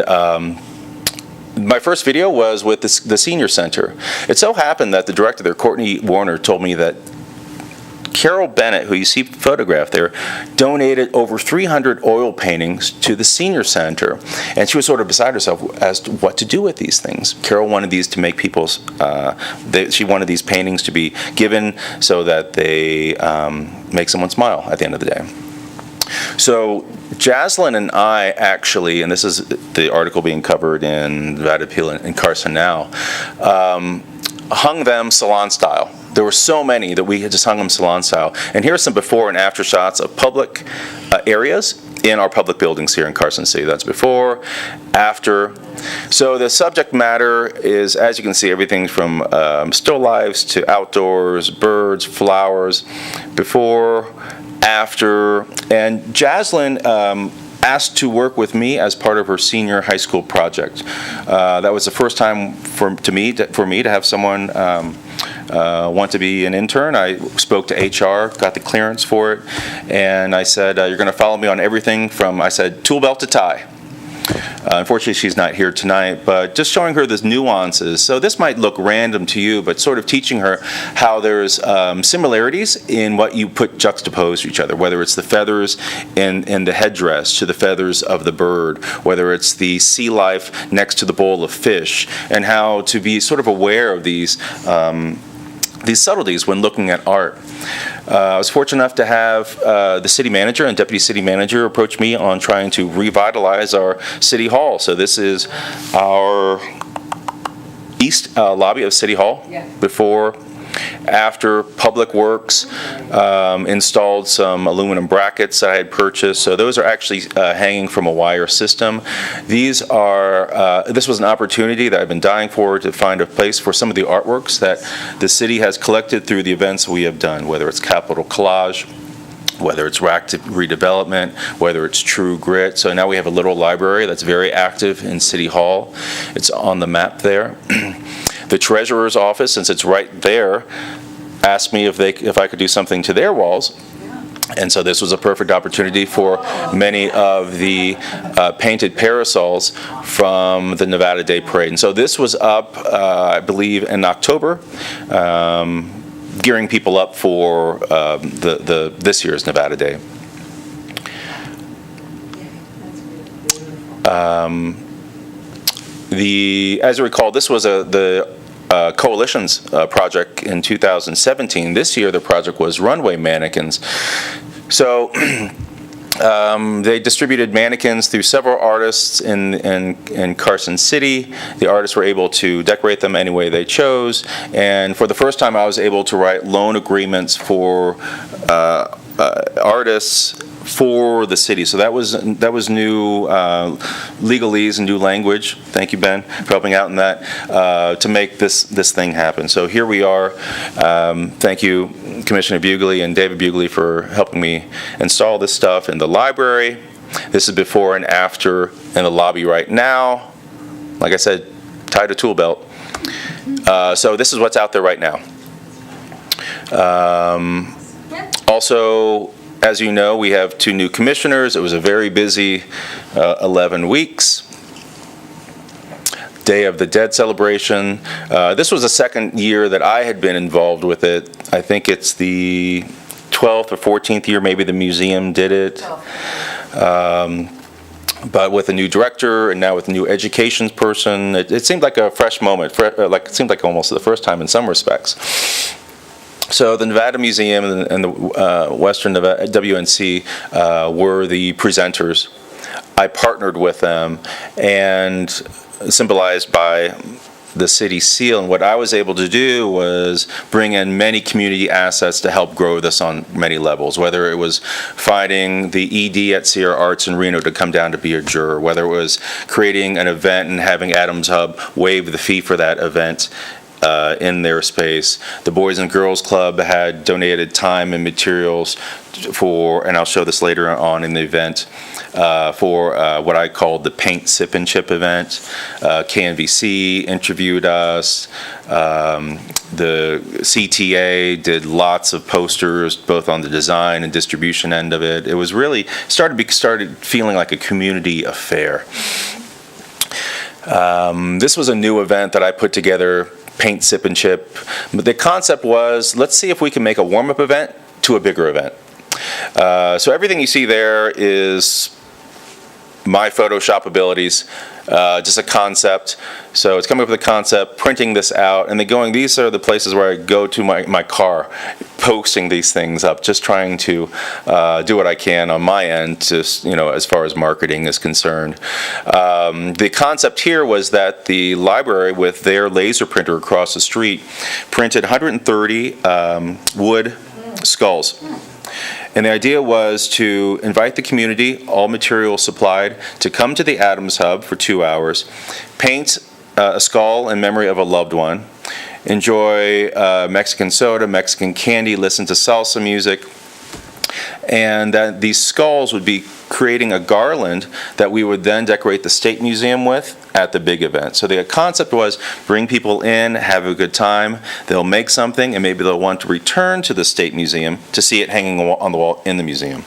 My first video was with the senior center. It so happened that the director there, Courtney Warner, told me that Carol Bennett, who you see photographed there, donated over 300 oil paintings to the senior center, and she was sort of beside herself as to what to do with these things. Carol wanted these to make people's, she wanted these paintings to be given so that they make someone smile at the end of the day. So Jaslyn and I actually, and this is the article being covered in Nevada Appeal and Carson Now, hung them salon style. There were so many that we had just hung them salon style. And here are some before and after shots of public areas in our public buildings here in Carson City. That's before, after. So the subject matter is, as you can see, everything from still lifes to outdoors, birds, flowers, before, after. And Jaslyn asked to work with me as part of her senior high school project. That was the first time for me to have someone want to be an intern. I spoke to HR, got the clearance for it, and I said, you're going to follow me on everything from, I said, tool belt to tie. Unfortunately, she's not here tonight, but just showing her the nuances. So this might look random to you, but sort of teaching her how there's similarities in what you put juxtaposed to each other, whether it's the feathers in the headdress to the feathers of the bird, whether it's the sea life next to the bowl of fish, and how to be sort of aware of these subtleties when looking at art. I was fortunate enough to have the city manager and deputy city manager approach me on trying to revitalize our city hall. So this is our east lobby of City Hall. Before, after, Public Works installed some aluminum brackets that I had purchased. So those are actually hanging from a wire system. These are, this was an opportunity that I've been dying for, to find a place for some of the artworks that the city has collected through the events we have done, whether it's Capital Collage, whether it's rack redevelopment, whether it's True Grit. So now we have a little library that's very active in City Hall. It's on the map there. The treasurer's office, since it's right there, asked me if I could do something to their walls. And so this was a perfect opportunity for many of the painted parasols from the Nevada Day Parade. And so this was up, I believe, in October, gearing people up for this year's Nevada Day. As you recall, this was the Coalition's project in 2017. This year, the project was runway mannequins. So they distributed mannequins through several artists in Carson City. The artists were able to decorate them any way they chose. And for the first time, I was able to write loan agreements for artists for the city. So that was new legalese and new language. Thank you, Ben, for helping out in that, to make this thing happen. So here we are. Thank you, Commissioner Bugley and David Bugley, for helping me install this stuff in the library. This is before and after in the lobby right now. Like I said, tied a tool belt. So this is what's out there right now. Also, as you know, we have 2 new commissioners. It was a very busy 11 weeks. Day of the Dead celebration. This was the second year that I had been involved with it. I think it's the 12th or 14th year, maybe the museum did it. But with a new director and now with a new education person, it seemed like a fresh moment. It seemed like almost the first time in some respects. So the Nevada Museum and the Western Nevada WNC were the presenters. I partnered with them, and symbolized by the city seal. And what I was able to do was bring in many community assets to help grow this on many levels, whether it was finding the ED at Sierra Arts in Reno to come down to be a juror, whether it was creating an event and having Adams Hub waive the fee for that event in their space. The Boys and Girls Club had donated time and materials for, and I'll show this later on in the event, for what I called the Paint, Sip, and Chip event. KNVC interviewed us. The CTA did lots of posters, both on the design and distribution end of it. It was really started feeling like a community affair. This was a new event that I put together, paint, sip, and chip. But the concept was, let's see if we can make a warm-up event to a bigger event. So everything you see there is my Photoshop abilities, just a concept. So it's coming up with a concept, printing this out, and then going, these are the places where I go to my car, posting these things up, just trying to do what I can on my end, to, as far as marketing is concerned. The concept here was that the library, with their laser printer across the street, printed 130 wood skulls. And the idea was to invite the community, all materials supplied, to come to the Adams Hub for 2 hours, paint a skull in memory of a loved one, enjoy Mexican soda, Mexican candy, listen to salsa music, and that these skulls would be creating a garland that we would then decorate the State Museum with at the big event. So the concept was bring people in, have a good time, they'll make something, and maybe they'll want to return to the State Museum to see it hanging on the wall in the museum.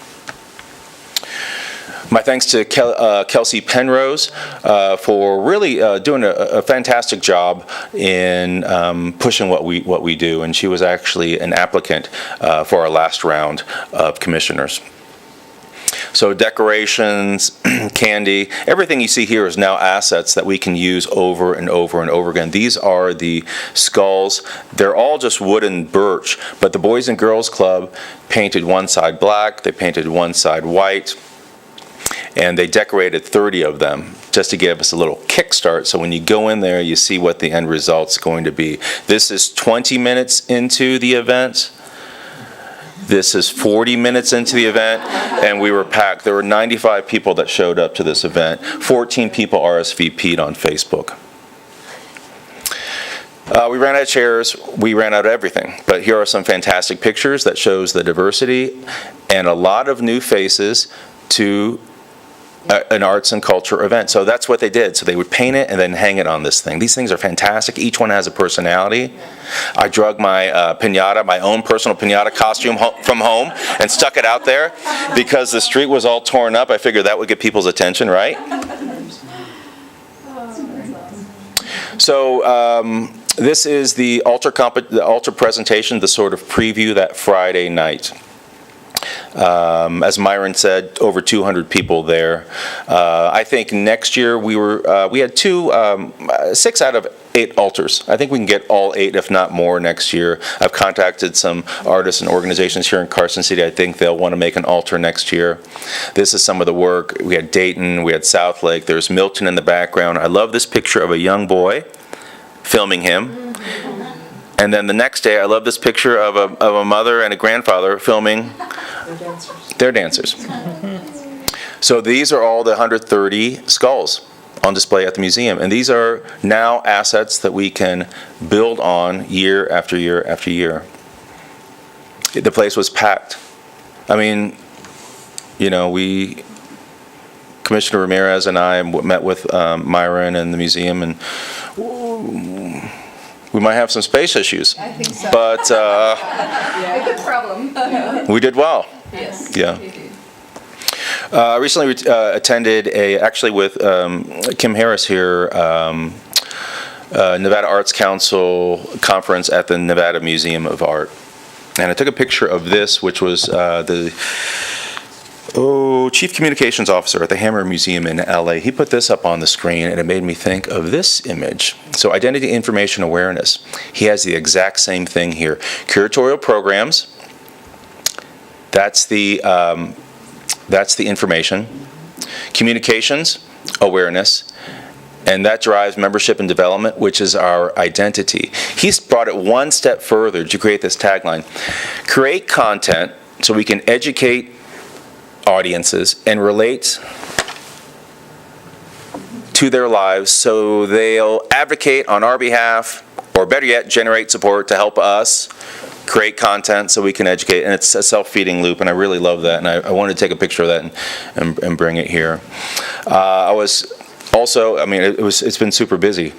My thanks to Kelsey Penrose for really doing a fantastic job in pushing what we do, and she was actually an applicant for our last round of commissioners. So decorations, candy, everything you see here is now assets that we can use over and over and over again. These are the skulls. They're all just wood and birch, but the Boys and Girls Club painted one side black, they painted one side white, and they decorated 30 of them just to give us a little kickstart. So when you go in there, you see what the end result's going to be. This is 20 minutes into the event. This is 40 minutes into the event, and we were packed. There were 95 people that showed up to this event. 14 people RSVP'd on Facebook. We ran out of chairs, we ran out of everything, but here are some fantastic pictures that shows the diversity and a lot of new faces to an arts and culture event. So that's what they did. So they would paint it and then hang it on this thing. These things are fantastic. Each one has a personality. I drug my piñata, my own personal piñata costume from home and stuck it out there because the street was all torn up. I figured that would get people's attention, right? So this is the altar presentation, the sort of preview that Friday night. As Myron said, over 200 people there. I think next year we had 6 out of 8 altars. I think we can get all 8, if not more, next year. I've contacted some artists and organizations here in Carson City. I think they'll want to make an altar next year. This is some of the work. We had Dayton, we had Southlake, there's Milton in the background. I love this picture of a young boy filming him. And then the next day, I love this picture of a mother and a grandfather filming their dancers. So these are all the 130 skulls on display at the museum. And these are now assets that we can build on year after year after year. The place was packed. I mean, Commissioner Ramirez and I met with Myron and the museum, and we might have some space issues. I think so. But good problem. We did well. Yes. Yeah. I recently attended actually with Kim Harris here, Nevada Arts Council conference at the Nevada Museum of Art. And I took a picture of this, which was the Chief Communications Officer at the Hammer Museum in LA. He put this up on the screen, and it made me think of this image. So Identity Information Awareness. He has the exact same thing here. Curatorial programs, that's the information. Communications, awareness. And that drives membership and development, which is our identity. He's brought it one step further to create this tagline. Create content so we can educate audiences and relate to their lives so they'll advocate on our behalf, or better yet, generate support to help us create content so we can educate. And it's a self-feeding loop, and I really love that, and I wanted to take a picture of that and bring it here. I was also, it's been super busy.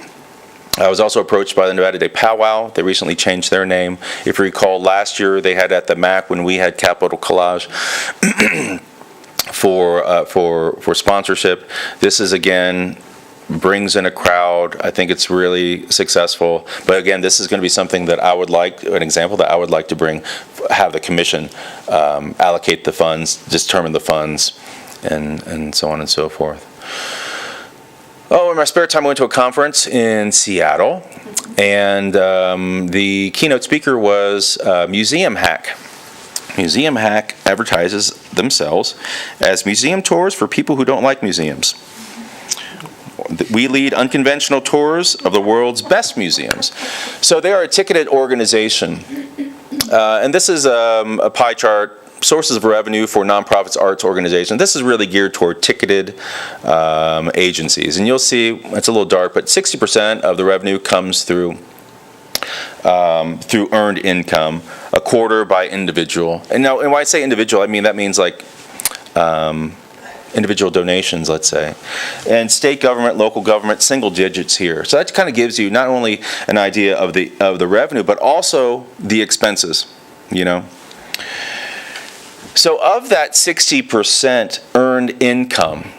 I was also approached by the Nevada Day Powwow. They recently changed their name. If you recall, last year they had at the MAC when we had Capital Collage for sponsorship. This is again brings in a crowd. I think it's really successful. But again, this is going to be something that I would like, an example that I would like to have the commission allocate the funds, determine the funds, and so on and so forth. Oh, in my spare time, I went to a conference in Seattle, and the keynote speaker was Museum Hack. Museum Hack advertises themselves as museum tours for people who don't like museums. We lead unconventional tours of the world's best museums. So they are a ticketed organization. And this is a pie chart, sources of revenue for nonprofits, arts organizations. This is really geared toward ticketed agencies. And you'll see, it's a little dark, but 60% of the revenue comes through earned income, a quarter by individual. And now, and when I say individual, I mean that means like individual donations, let's say. And state government, local government, single digits here. So that kind of gives you not only an idea of the revenue, but also the expenses, you know. So of that 60% earned income,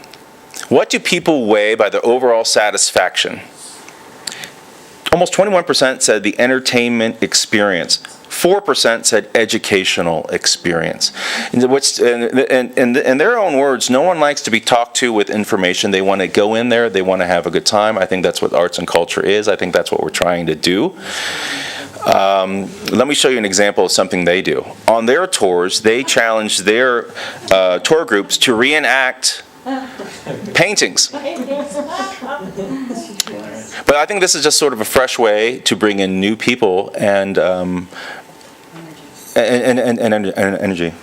what do people weigh by their overall satisfaction? Almost 21% said the entertainment experience. 4% said educational experience. In their own words, no one likes to be talked to with information. They want to go in there. They want to have a good time. I think that's what arts and culture is. I think that's what we're trying to do. Let me show you an example of something they do. On their tours, they challenge their tour groups to reenact paintings. But I think this is just sort of a fresh way to bring in new people and energy.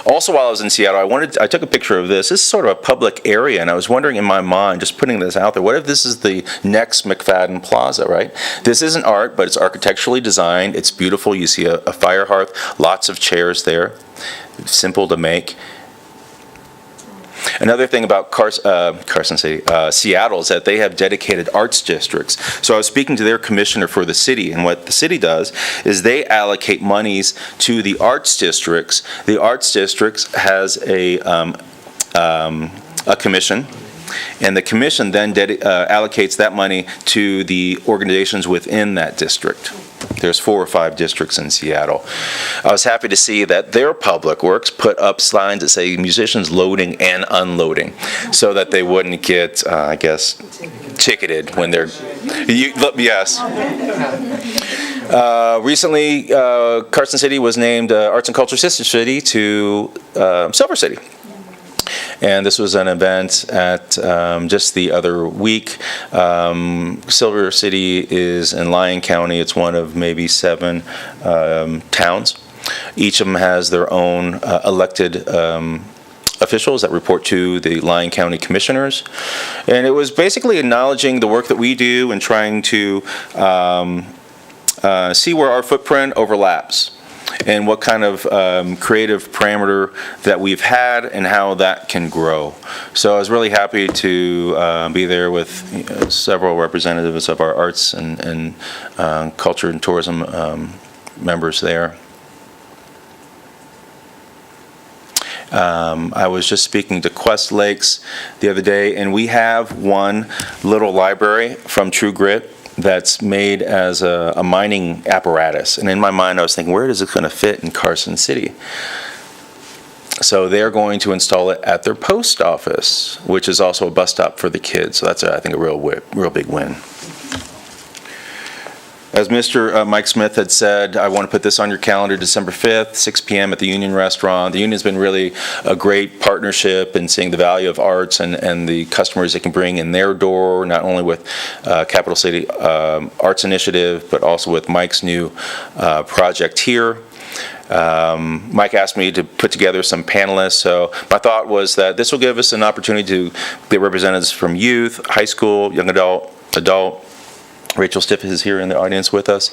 Also, while I was in Seattle, I took a picture of this. This is sort of a public area, and I was wondering in my mind, just putting this out there, what if this is the next McFadden Plaza, right? This isn't art, but it's architecturally designed. It's beautiful. You see a fire hearth, lots of chairs there, simple to make. Another thing about Carson City, Seattle, is that they have dedicated arts districts. So I was speaking to their commissioner for the city, and what the city does is they allocate monies to the arts districts. The arts districts has a commission, and the commission then allocates that money to the organizations within that district. There's 4 or 5 districts in Seattle. I was happy to see that their public works put up signs that say musicians loading and unloading, so that they wouldn't get, I guess, ticketed when they're. Yes. Recently, Carson City was named Arts and Culture Sister City to Silver City. And this was an event at just the other week. Silver City is in Lyon County. It's one of maybe 7 towns. Each of them has their own elected officials that report to the Lyon County Commissioners. And it was basically acknowledging the work that we do and trying to see where our footprint overlaps, and what kind of creative parameter that we've had and how that can grow. So I was really happy to be there with several representatives of our arts and culture and tourism members there. I was just speaking to Quest Lakes the other day, and we have one little library from True Grit that's made as a mining apparatus. And in my mind, I was thinking, where is it going to fit in Carson City? So they're going to install it at their post office, which is also a bus stop for the kids. So that's, I think, a real big win. As Mr. Mike Smith had said, I want to put this on your calendar, December 5th, 6 p.m. at the Union Restaurant. The Union's been really a great partnership in seeing the value of arts and the customers it can bring in their door, not only with Capital City Arts Initiative, but also with Mike's new project here. Mike asked me to put together some panelists, so my thought was that this will give us an opportunity to get representatives from youth, high school, young adult. Rachel Stiff is here in the audience with us,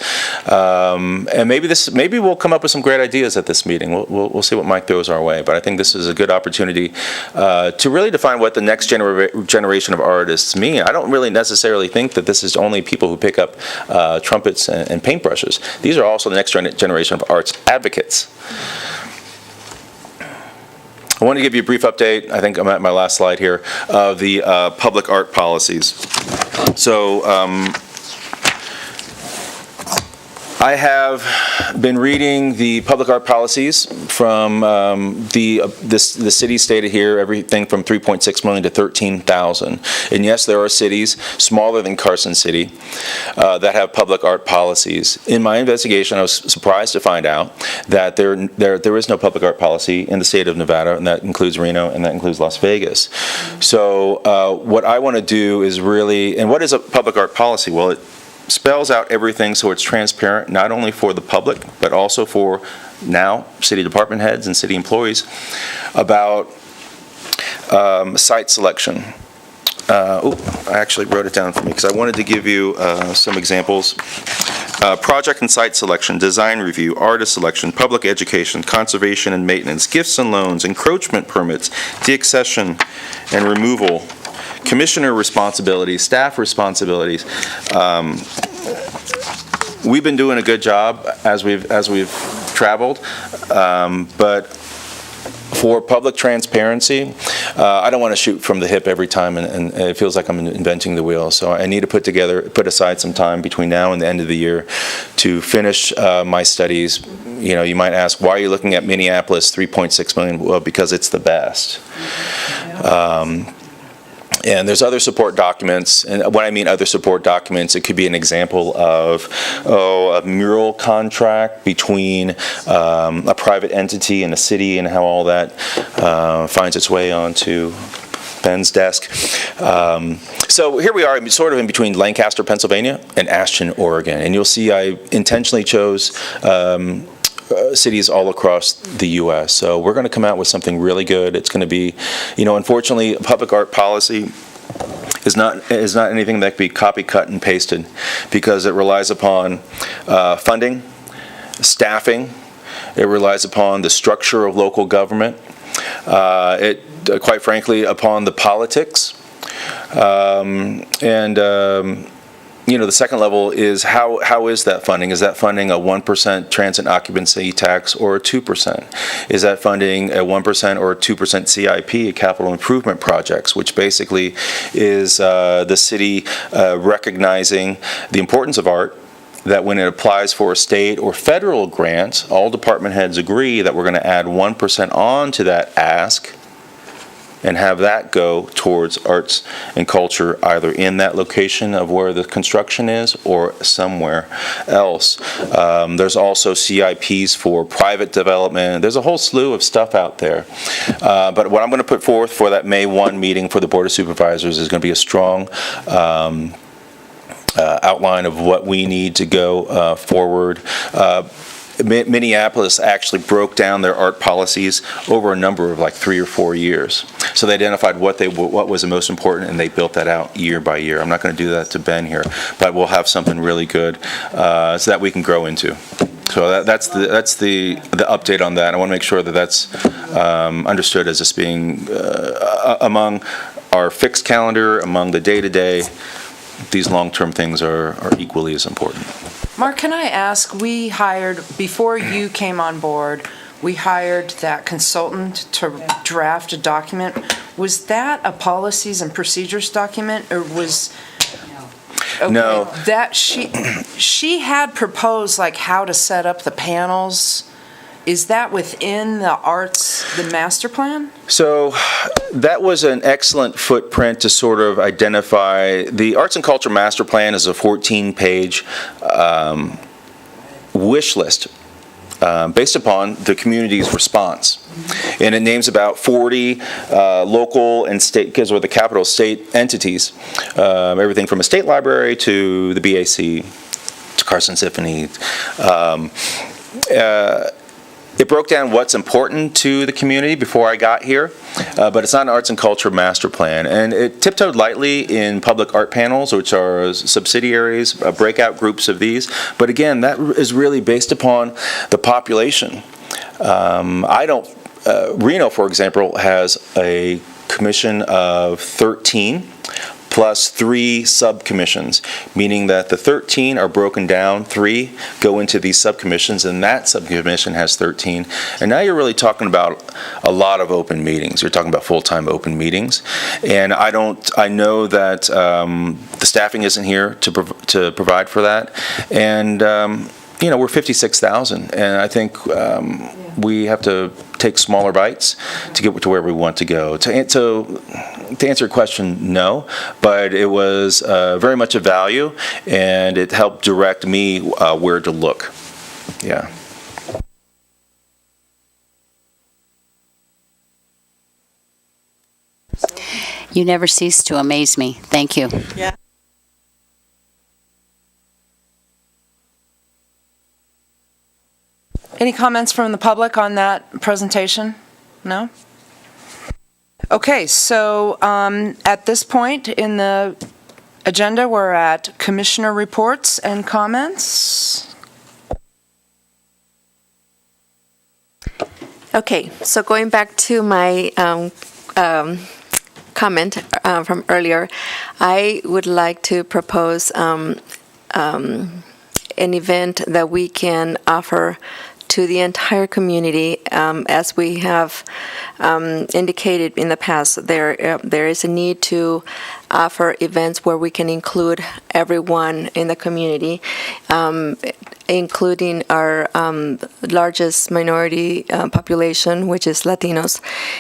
and maybe we'll come up with some great ideas at this meeting. We'll see what Mike throws our way, but I think this is a good opportunity to really define what the next generation of artists mean. I don't really necessarily think that this is only people who pick up trumpets and paintbrushes. These are also the next generation of arts advocates. I want to give you a brief update, I think I'm at my last slide here, of the public art policies. So I have been reading the public art policies from the city stated here, everything from 3.6 million to 13,000. And yes, there are cities smaller than Carson City that have public art policies. In my investigation, I was surprised to find out that there is no public art policy in the state of Nevada, and that includes Reno and that includes Las Vegas. So what I want to do is really, and what is a public art policy? Well, it spells out everything so it's transparent, not only for the public, but also for now city department heads and city employees about site selection. I actually wrote it down for me because I wanted to give you some examples. Project and site selection, design review, artist selection, public education, conservation and maintenance, gifts and loans, encroachment permits, deaccession and removal, commissioner responsibilities, staff responsibilities. We've been doing a good job as we've traveled, but for public transparency, I don't want to shoot from the hip every time, and it feels like I'm inventing the wheel. So I need to put aside some time between now and the end of the year to finish my studies. You know, you might ask, why are you looking at Minneapolis, 3.6 million? Well, because it's the best. And there's other support documents, and when I mean other support documents, it could be an example of a mural contract between a private entity and a city, and how all that finds its way onto Ben's desk. So here we are, sort of in between Lancaster, Pennsylvania, and Ashton, Oregon, and you'll see I intentionally chose cities all across the U.S. So we're going to come out with something really good. It's going to be, you know, unfortunately, public art policy is not anything that can be copy, cut, and pasted, because it relies upon funding, staffing. It relies upon the structure of local government. Quite frankly, upon the politics. You know, the second level is how is that funding? Is that funding a 1% transit occupancy tax or a 2%? Is that funding a 1% or a 2% CIP, capital improvement projects, which basically is the city recognizing the importance of art, that when it applies for a state or federal grant, all department heads agree that we're going to add 1% on to that ask and have that go towards arts and culture, either in that location of where the construction is or somewhere else. There's also CIPs for private development. There's a whole slew of stuff out there. But what I'm going to put forth for that May 1 meeting for the Board of Supervisors is going to be a strong outline of what we need to go forward. Minneapolis actually broke down their art policies over a number of like 3 or 4 years. So they identified what was the most important, and they built that out year by year. I'm not going to do that to Ben here, but we'll have something really good so that we can grow into. So that's the update on that. I want to make sure that that's understood as just being among our fixed calendar, among the day-to-day. These long-term things are equally as important. Mark, can I ask, we hired, before you came on board, we hired that consultant to draft a document. Was that a policies and procedures document, or was... Okay, no. That she had proposed like how to set up the panels. Is that within the master plan? So that was an excellent footprint to sort of identify. The Arts and Culture Master Plan is a 14-page wish list based upon the community's response. And it names about 40 local and state, because we're the capital state entities, everything from a state library to the BAC to Carson Symphony. It broke down what's important to the community before I got here, but it's not an arts and culture master plan. And it tiptoed lightly in public art panels, which are subsidiaries, breakout groups of these. But again, that is really based upon the population. Reno, for example, has a commission of 13, plus 3 subcommissions, meaning that the 13 are broken down, 3 go into these subcommissions, and that subcommission has 13. And now you're really talking about a lot of open meetings. You're talking about full-time open meetings. And I know that the staffing isn't here to provide for that. And, we're 56,000, and I think we have to take smaller bites to get to where we want to go. To answer your question, no, but it was very much a value, and it helped direct me where to look. Yeah. You never cease to amaze me. Thank you. Yeah. Any comments from the public on that presentation? No? Okay, so at this point in the agenda, we're at commissioner reports and comments. Okay, so going back to my comment from earlier, I would like to propose an event that we can offer to the entire community. As we have indicated in the past, there is a need to offer events where we can include everyone in the community, including our largest minority population, which is Latinos.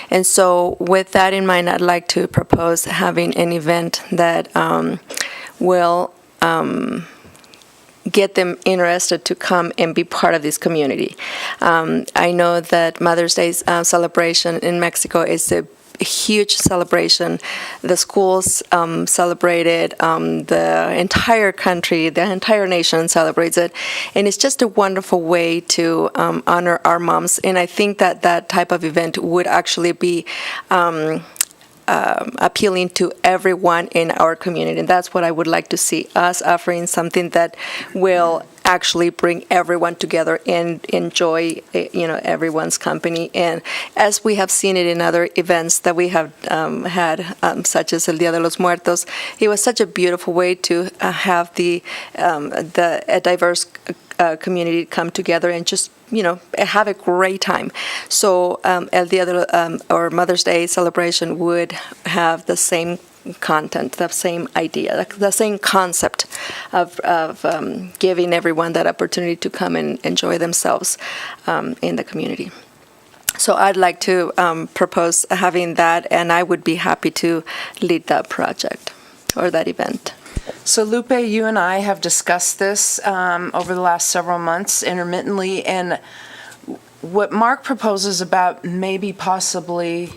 And so with that in mind, I'd like to propose having an event that will get them interested to come and be part of this community. I know that Mother's Day celebration in Mexico is a huge celebration. The schools celebrate it, the entire country, the entire nation celebrates it, and it's just a wonderful way to honor our moms. And I think that that type of event would actually be appealing to everyone in our community. And that's what I would like to see, us offering something that will actually bring everyone together and enjoy, everyone's company. And as we have seen it in other events that we have had, such as El Día de los Muertos, it was such a beautiful way to have a diverse community come together and just have a great time. So El Día or Mother's Day celebration would have the same content, the same idea, the same concept of giving everyone that opportunity to come and enjoy themselves in the community. So I'd like to propose having that, and I would be happy to lead that project or that event. So Lupe, you and I have discussed this over the last several months intermittently, and what Mark proposes about maybe possibly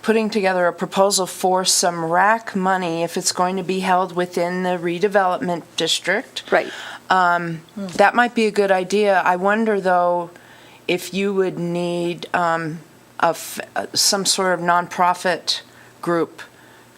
putting together a proposal for some RAC money if it's going to be held within the redevelopment district. Right. That might be a good idea. I wonder, though, if you would need some sort of nonprofit group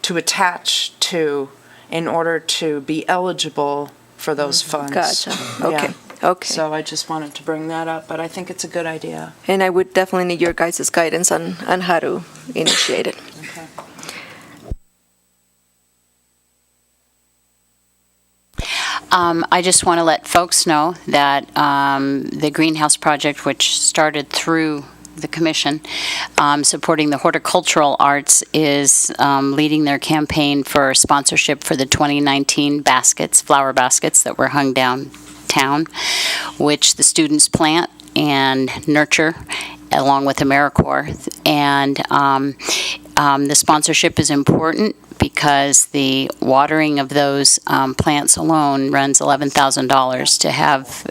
to attach to in order to be eligible for those funds. Gotcha. Okay. Yeah. Okay. So I just wanted to bring that up, but I think it's a good idea. And I would definitely need your guys' guidance on how to initiate it. Okay. I just want to let folks know that the Greenhouse Project, which started through the commission, supporting the horticultural arts, is leading their campaign for sponsorship for the 2019 flower baskets that were hung downtown, which the students plant and nurture along with AmeriCorps. And the sponsorship is important because the watering of those plants alone runs $11,000 to have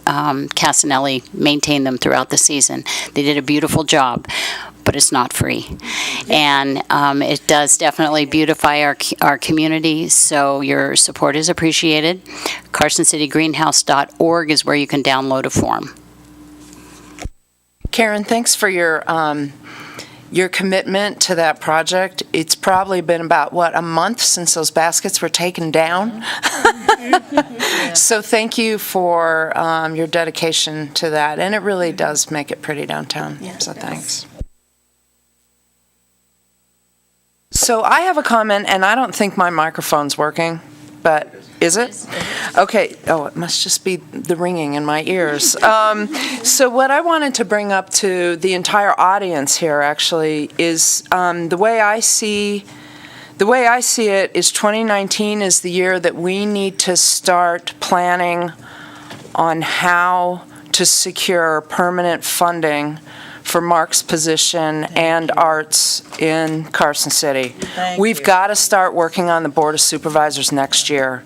Casanelli maintain them throughout the season. They did a beautiful job, but it's not free. And it does definitely beautify our community, so your support is appreciated. CarsonCityGreenhouse.org is where you can download a form. Karen, thanks for your commitment to that project. It's probably been about, a month since those baskets were taken down? So thank you for your dedication to that, and it really does make it pretty downtown, so thanks. So I have a comment, and I don't think my microphone's working, but is it? Okay. Oh, it must just be the ringing in my ears. So what I wanted to bring up to the entire audience here, actually, is the way I see it is 2019 is the year that we need to start planning on how to secure permanent funding for Mark's position and arts in Carson City. We've got to start working on the Board of Supervisors next year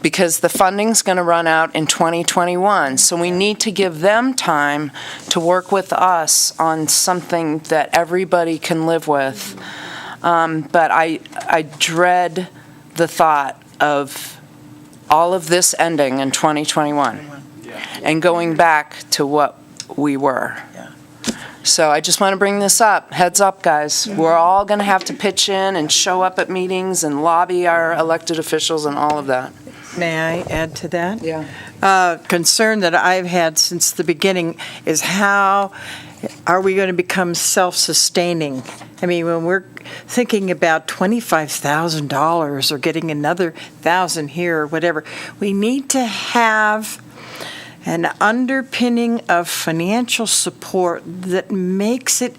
because the funding's going to run out in 2021. So we need to give them time to work with us on something that everybody can live with. But I dread the thought of all of this ending in 2021 and going back to what we were. So I just want to bring this up. Heads up, guys. We're all going to have to pitch in and show up at meetings and lobby our elected officials and all of that. May I add to that? Yeah. Concern that I've had since the beginning is how are we going to become self-sustaining? I mean, when we're thinking about $25,000 or getting another $1,000 here or whatever, we need to have an underpinning of financial support that makes it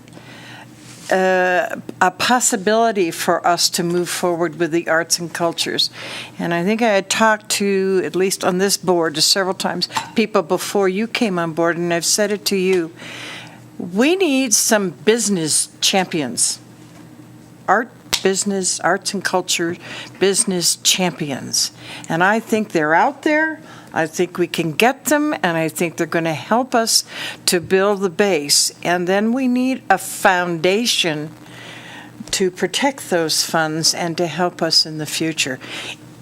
a possibility for us to move forward with the arts and cultures. And I think I had talked to, at least on this board, several times, people before you came on board, and I've said it to you. We need some business champions. Arts and culture business champions. And I think they're out there. I think we can get them, and I think they're going to help us to build the base. And then we need a foundation to protect those funds and to help us in the future.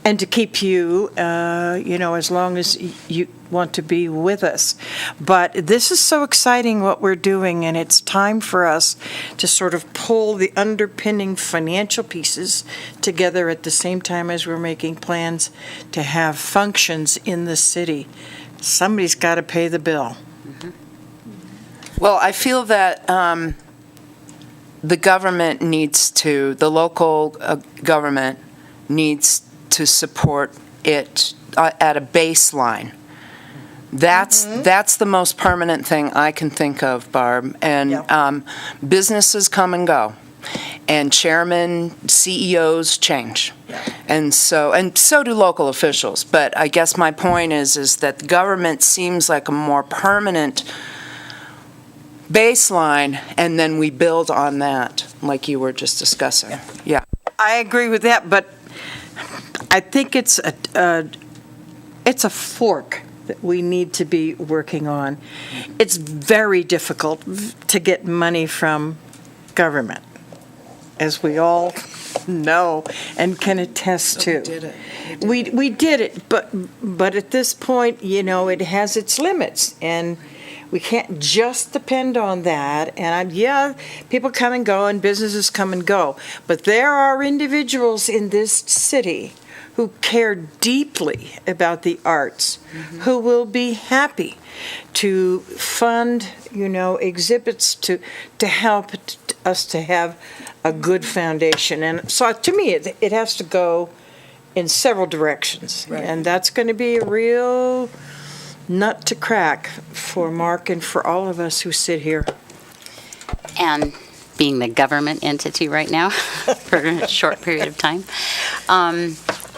And to keep you, as long as you want to be with us. But this is so exciting what we're doing, and it's time for us to sort of pull the underpinning financial pieces together at the same time as we're making plans to have functions in the city. Somebody's got to pay the bill. Well, I feel that the government needs to, the local government needs to support it at a baseline. That's the most permanent thing I can think of, Barb. And businesses come and go, and chairmen, CEOs change, and so do local officials. But I guess my point is that the government seems like a more permanent baseline, and then we build on that, like you were just discussing. Yeah, I agree with that, but I think it's a fork that we need to be working on. It's very difficult to get money from government, as we all know and can attest to. We did it, but at this point, it has its limits, and we can't just depend on that. And people come and go, and businesses come and go, but there are individuals in this city who care deeply about the arts, who will be happy to fund, exhibits to help us to have a good foundation. And so to me, it has to go in several directions. Right. And that's going to be a real nut to crack for Mark and for all of us who sit here. And being the government entity right now for a short period of time,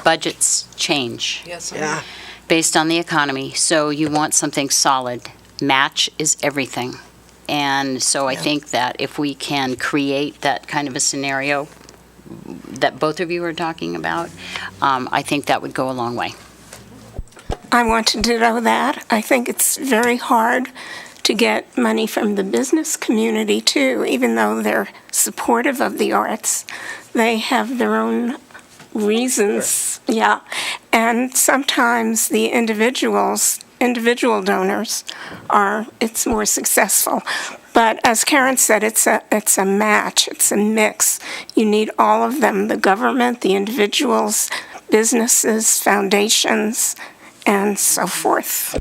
budgets change based on the economy. So you want something solid. Match is everything. And so I think that if we can create that kind of a scenario that both of you are talking about, I think that would go a long way. I want to ditto that. I think it's very hard to get money from the business community, too, even though they're supportive of the arts. They have their own reasons, and sometimes the individual donors it's more successful. But as Karen said, it's a match, it's a mix. You need all of them, the government, the individuals, businesses, foundations, and so forth.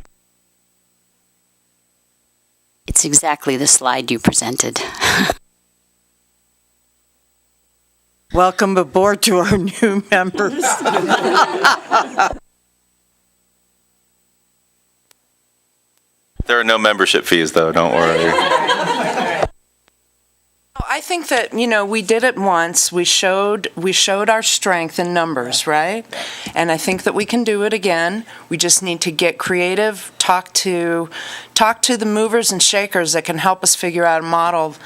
It's exactly the slide you presented. Welcome aboard to our new members. There are no membership fees, though, don't worry. I think that, we did it once. We showed our strength in numbers, right? And I think that we can do it again. We just need to get creative, talk to the movers and shakers that can help us figure out a model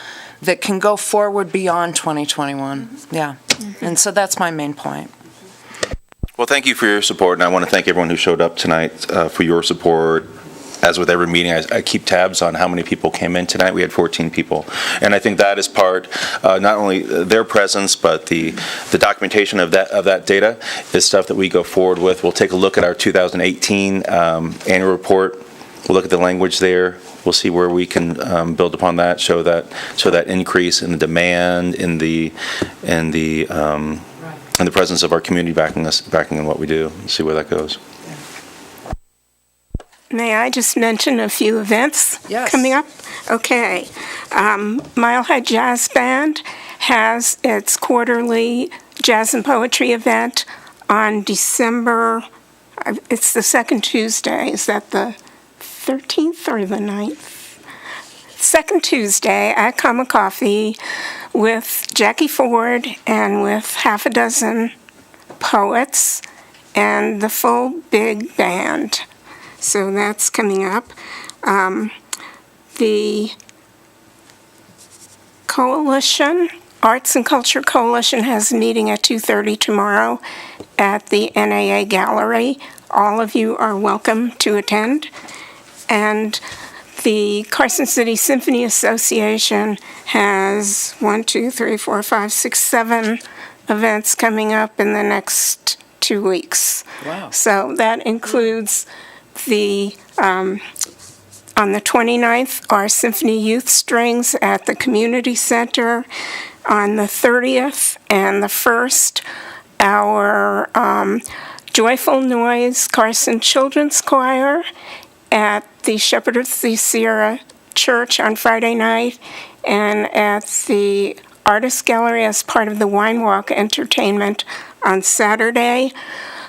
that can go forward beyond 2021. Yeah. And so that's my main point. Well, thank you for your support, and I want to thank everyone who showed up tonight for your support. As with every meeting, I keep tabs on how many people came in tonight. We had 14 people. And I think that is part, not only their presence, but the documentation of that data is stuff that we go forward with. We'll take a look at our 2018 annual report. We'll look at the language there. We'll see where we can build upon that, show that increase in the demand, in the presence of our community backing in what we do, and see where that goes. May I just mention a few events coming up? Okay. Milehead Jazz Band has its quarterly jazz and poetry event on December, it's the second Tuesday. Is that the 13th or the 9th? Second Tuesday at Comma Coffee with Jackie Ford and with half a dozen poets and the full big band. So that's coming up. The Coalition, Arts and Culture Coalition, has a meeting at 2:30 tomorrow at the NAA Gallery. All of you are welcome to attend. And the Carson City Symphony Association has 7 events coming up in the next 2 weeks. Wow. So that includes on the 29th, our Symphony Youth Strings at the Community Center. On the 30th and the 1st, our Joyful Noise Carson Children's Choir at the Shepherd of the Sierra Church on Friday night, and at the Artist Gallery as part of the Wine Walk Entertainment on Saturday.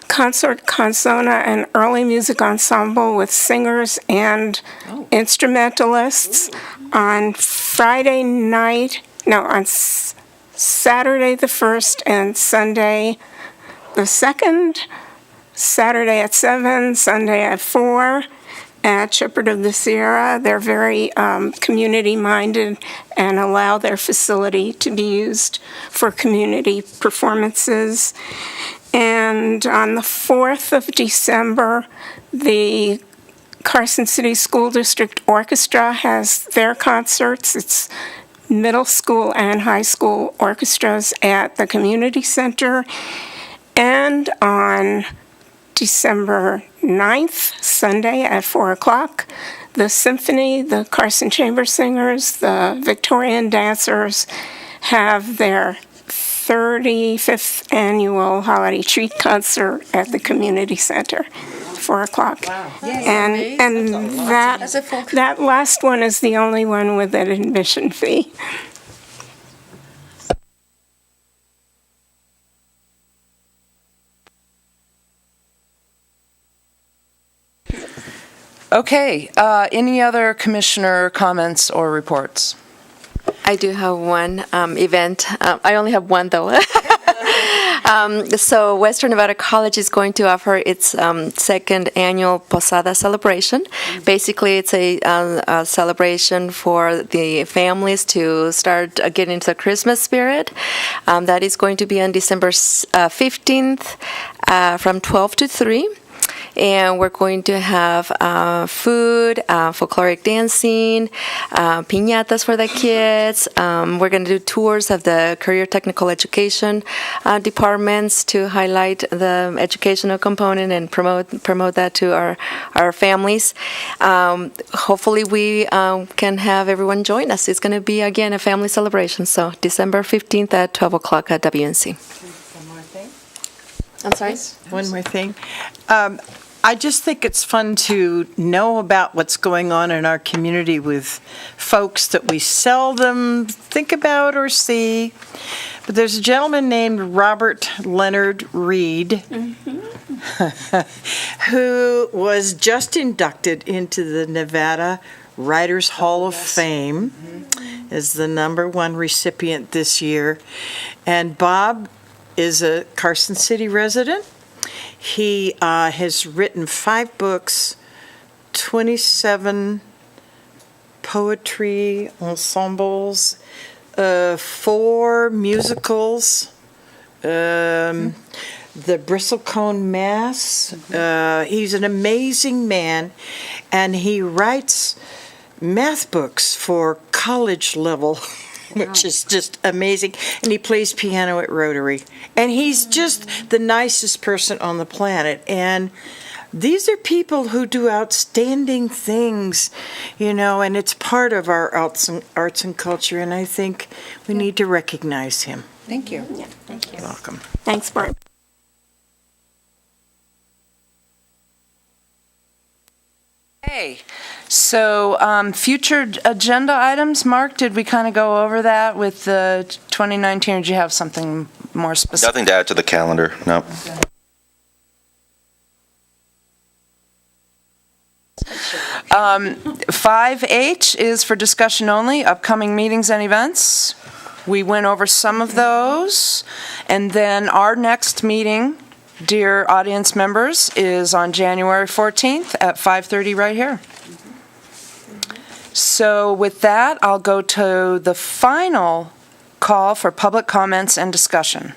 Concert Canzona, an early music ensemble with singers and instrumentalists on Friday night, on Saturday the 1st and Sunday the 2nd, Saturday at 7, Sunday at 4 at Shepherd of the Sierra. They're very community-minded and allow their facility to be used for community performances. And on the 4th of December, the Carson City School District Orchestra has their concerts. It's middle school and high school orchestras at the community center. And on December 9th, Sunday at 4 o'clock, the symphony, the Carson Chamber Singers, the Victorian Dancers have their 35th annual holiday treat concert at the community center, 4 o'clock. Wow. And that last one is the only one with an admission fee. Okay, any other commissioner comments or reports? I do have one event. I only have one, though. So Western Nevada College is going to offer its second annual Posada celebration. Basically, it's a celebration for the families to start getting into the Christmas spirit. That is going to be on December 15th from 12 to 3. And we're going to have food, folkloric dancing, piñatas for the kids. We're going to do tours of the career technical education departments to highlight the educational component and promote that to our families. Hopefully we can have everyone join us. It's going to be, again, a family celebration. So December 15th at 12 o'clock at WNC. One more thing. I'm sorry? One more thing. I just think it's fun to know about what's going on in our community with folks that we seldom think about or see. But there's a gentleman named Robert Leonard Reed who was just inducted into the Nevada Writers Hall of Fame as the #1 recipient this year. And Bob is a Carson City resident. He has written 5 books, 27 poetry ensembles, 4 musicals, the Bristlecone Mass. He's an amazing man, and he writes math books for college level, which is just amazing. And he plays piano at Rotary. And he's just the nicest person on the planet. And these are people who do outstanding things, and it's part of our arts and culture. And I think we need to recognize him. Thank you. Yeah, thank you. You're welcome. Thanks, Bart. Okay, so future agenda items, Mark, did we kind of go over that with the 2019, or did you have something more specific? Nothing to add to the calendar, no. Okay. 5H is for discussion only, upcoming meetings and events. We went over some of those. And then our next meeting, dear audience members, is on January 14th at 5:30 right here. So with that, I'll go to the final call for public comments and discussion.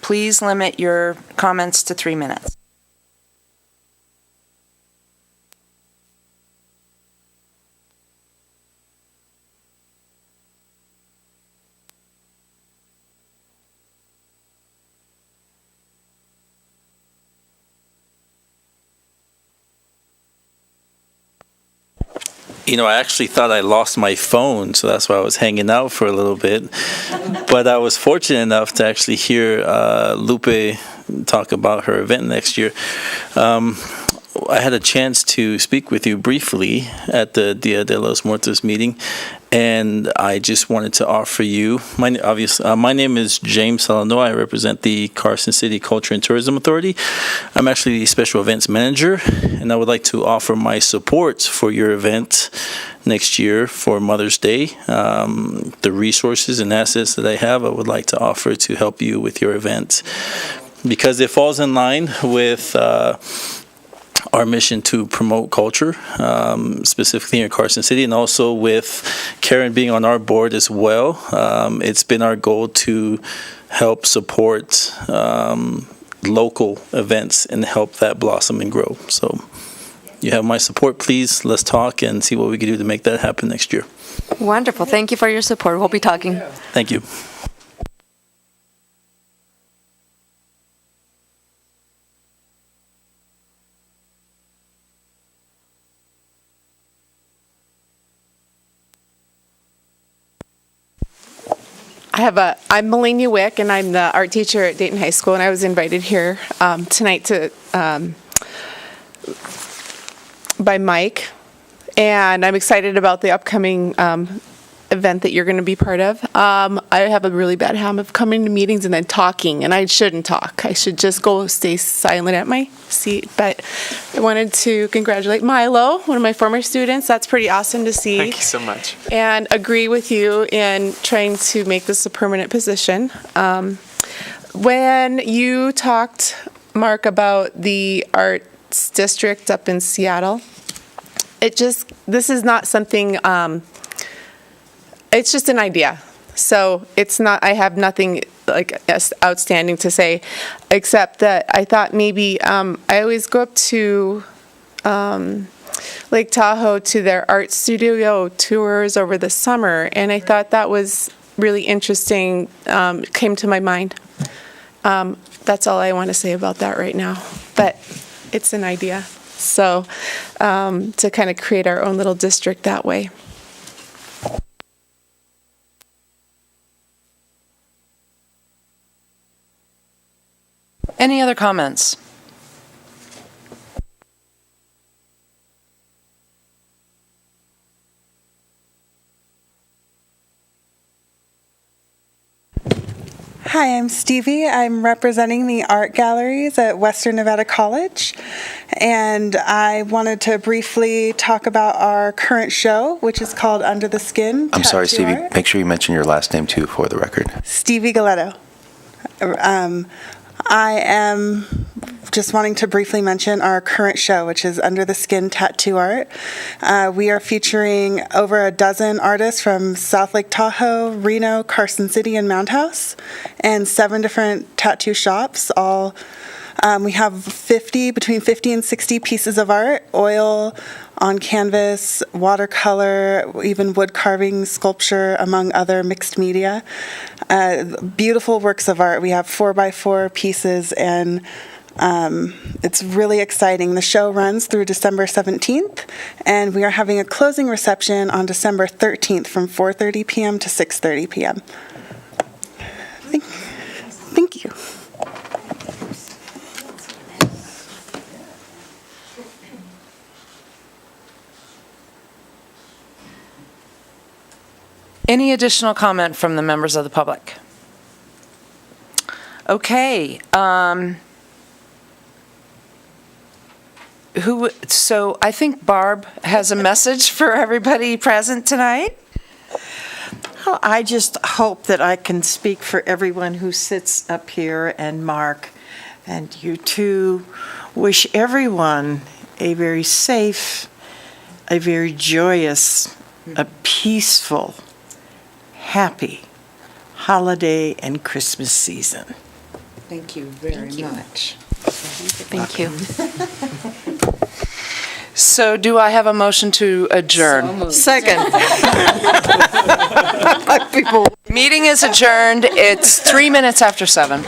Please limit your comments to 3 minutes. I actually thought I lost my phone, so that's why I was hanging out for a little bit. But I was fortunate enough to actually hear Lupe talk about her event next year. I had a chance to speak with you briefly at the Dia de los Muertos meeting, and I just wanted to offer you, my name is James Salano. I represent the Carson City Culture and Tourism Authority. I'm actually the Special Events Manager, and I would like to offer my support for your event next year for Mother's Day. The resources and assets that I have, I would like to offer to help you with your event, because it falls in line with our mission to promote culture, specifically in Carson City, and also with Karen being on our board as well. It's been our goal to help support local events and help that blossom and grow. So you have my support. Please, let's talk and see what we can do to make that happen next year. Wonderful. Thank you for your support. We'll be talking. Thank you. I'm Melania Wick, and I'm the art teacher at Dayton High School, and I was invited here tonight by Mike, and I'm excited about the upcoming event that you're going to be part of. I have a really bad habit of coming to meetings and then talking, and I shouldn't talk. I should just go stay silent at my seat. But I wanted to congratulate Milo, one of my former students. That's pretty awesome to see. Thank you so much. And agree with you in trying to make this a permanent position. When you talked, Mark, about the arts district up in Seattle, this is not something, it's just an idea. So it's not, I have nothing like outstanding to say, except that I thought maybe, I always go up to Lake Tahoe to their art studio tours over the summer, and I thought that was really interesting, came to my mind. That's all I want to say about that right now, but it's an idea. So to kind of create our own little district that way. Any other comments? Hi, I'm Stevie. I'm representing the art galleries at Western Nevada College, and I wanted to briefly talk about our current show, which is called Under the Skin. I'm sorry, Tattoo Stevie, Art. make sure you mention your last name too for the record. Stevie Galetto. I am just wanting to briefly mention our current show, which is Under the Skin Tattoo Art. We are featuring over a dozen artists from South Lake Tahoe, Reno, Carson City, and Mound House, and 7 different tattoo shops. We have between 50 and 60 pieces of art, oil, on canvas, watercolor, even wood carving, sculpture, among other mixed media. Beautiful works of art. We have 4x4 pieces, and it's really exciting. The show runs through December 17th, and we are having a closing reception on December 13th from 4:30 p.m. to 6:30 p.m. Thank you. Any additional comment from the members of the public? Okay. So I think Barb has a message for everybody present tonight. Well, I just hope that I can speak for everyone who sits up here, and Mark and you too. Wish everyone a very safe, a very joyous, a peaceful, happy holiday and Christmas season. Thank you very much. Thank you. So do I have a motion to adjourn? Second. Meeting is adjourned. It's 3 minutes after 7.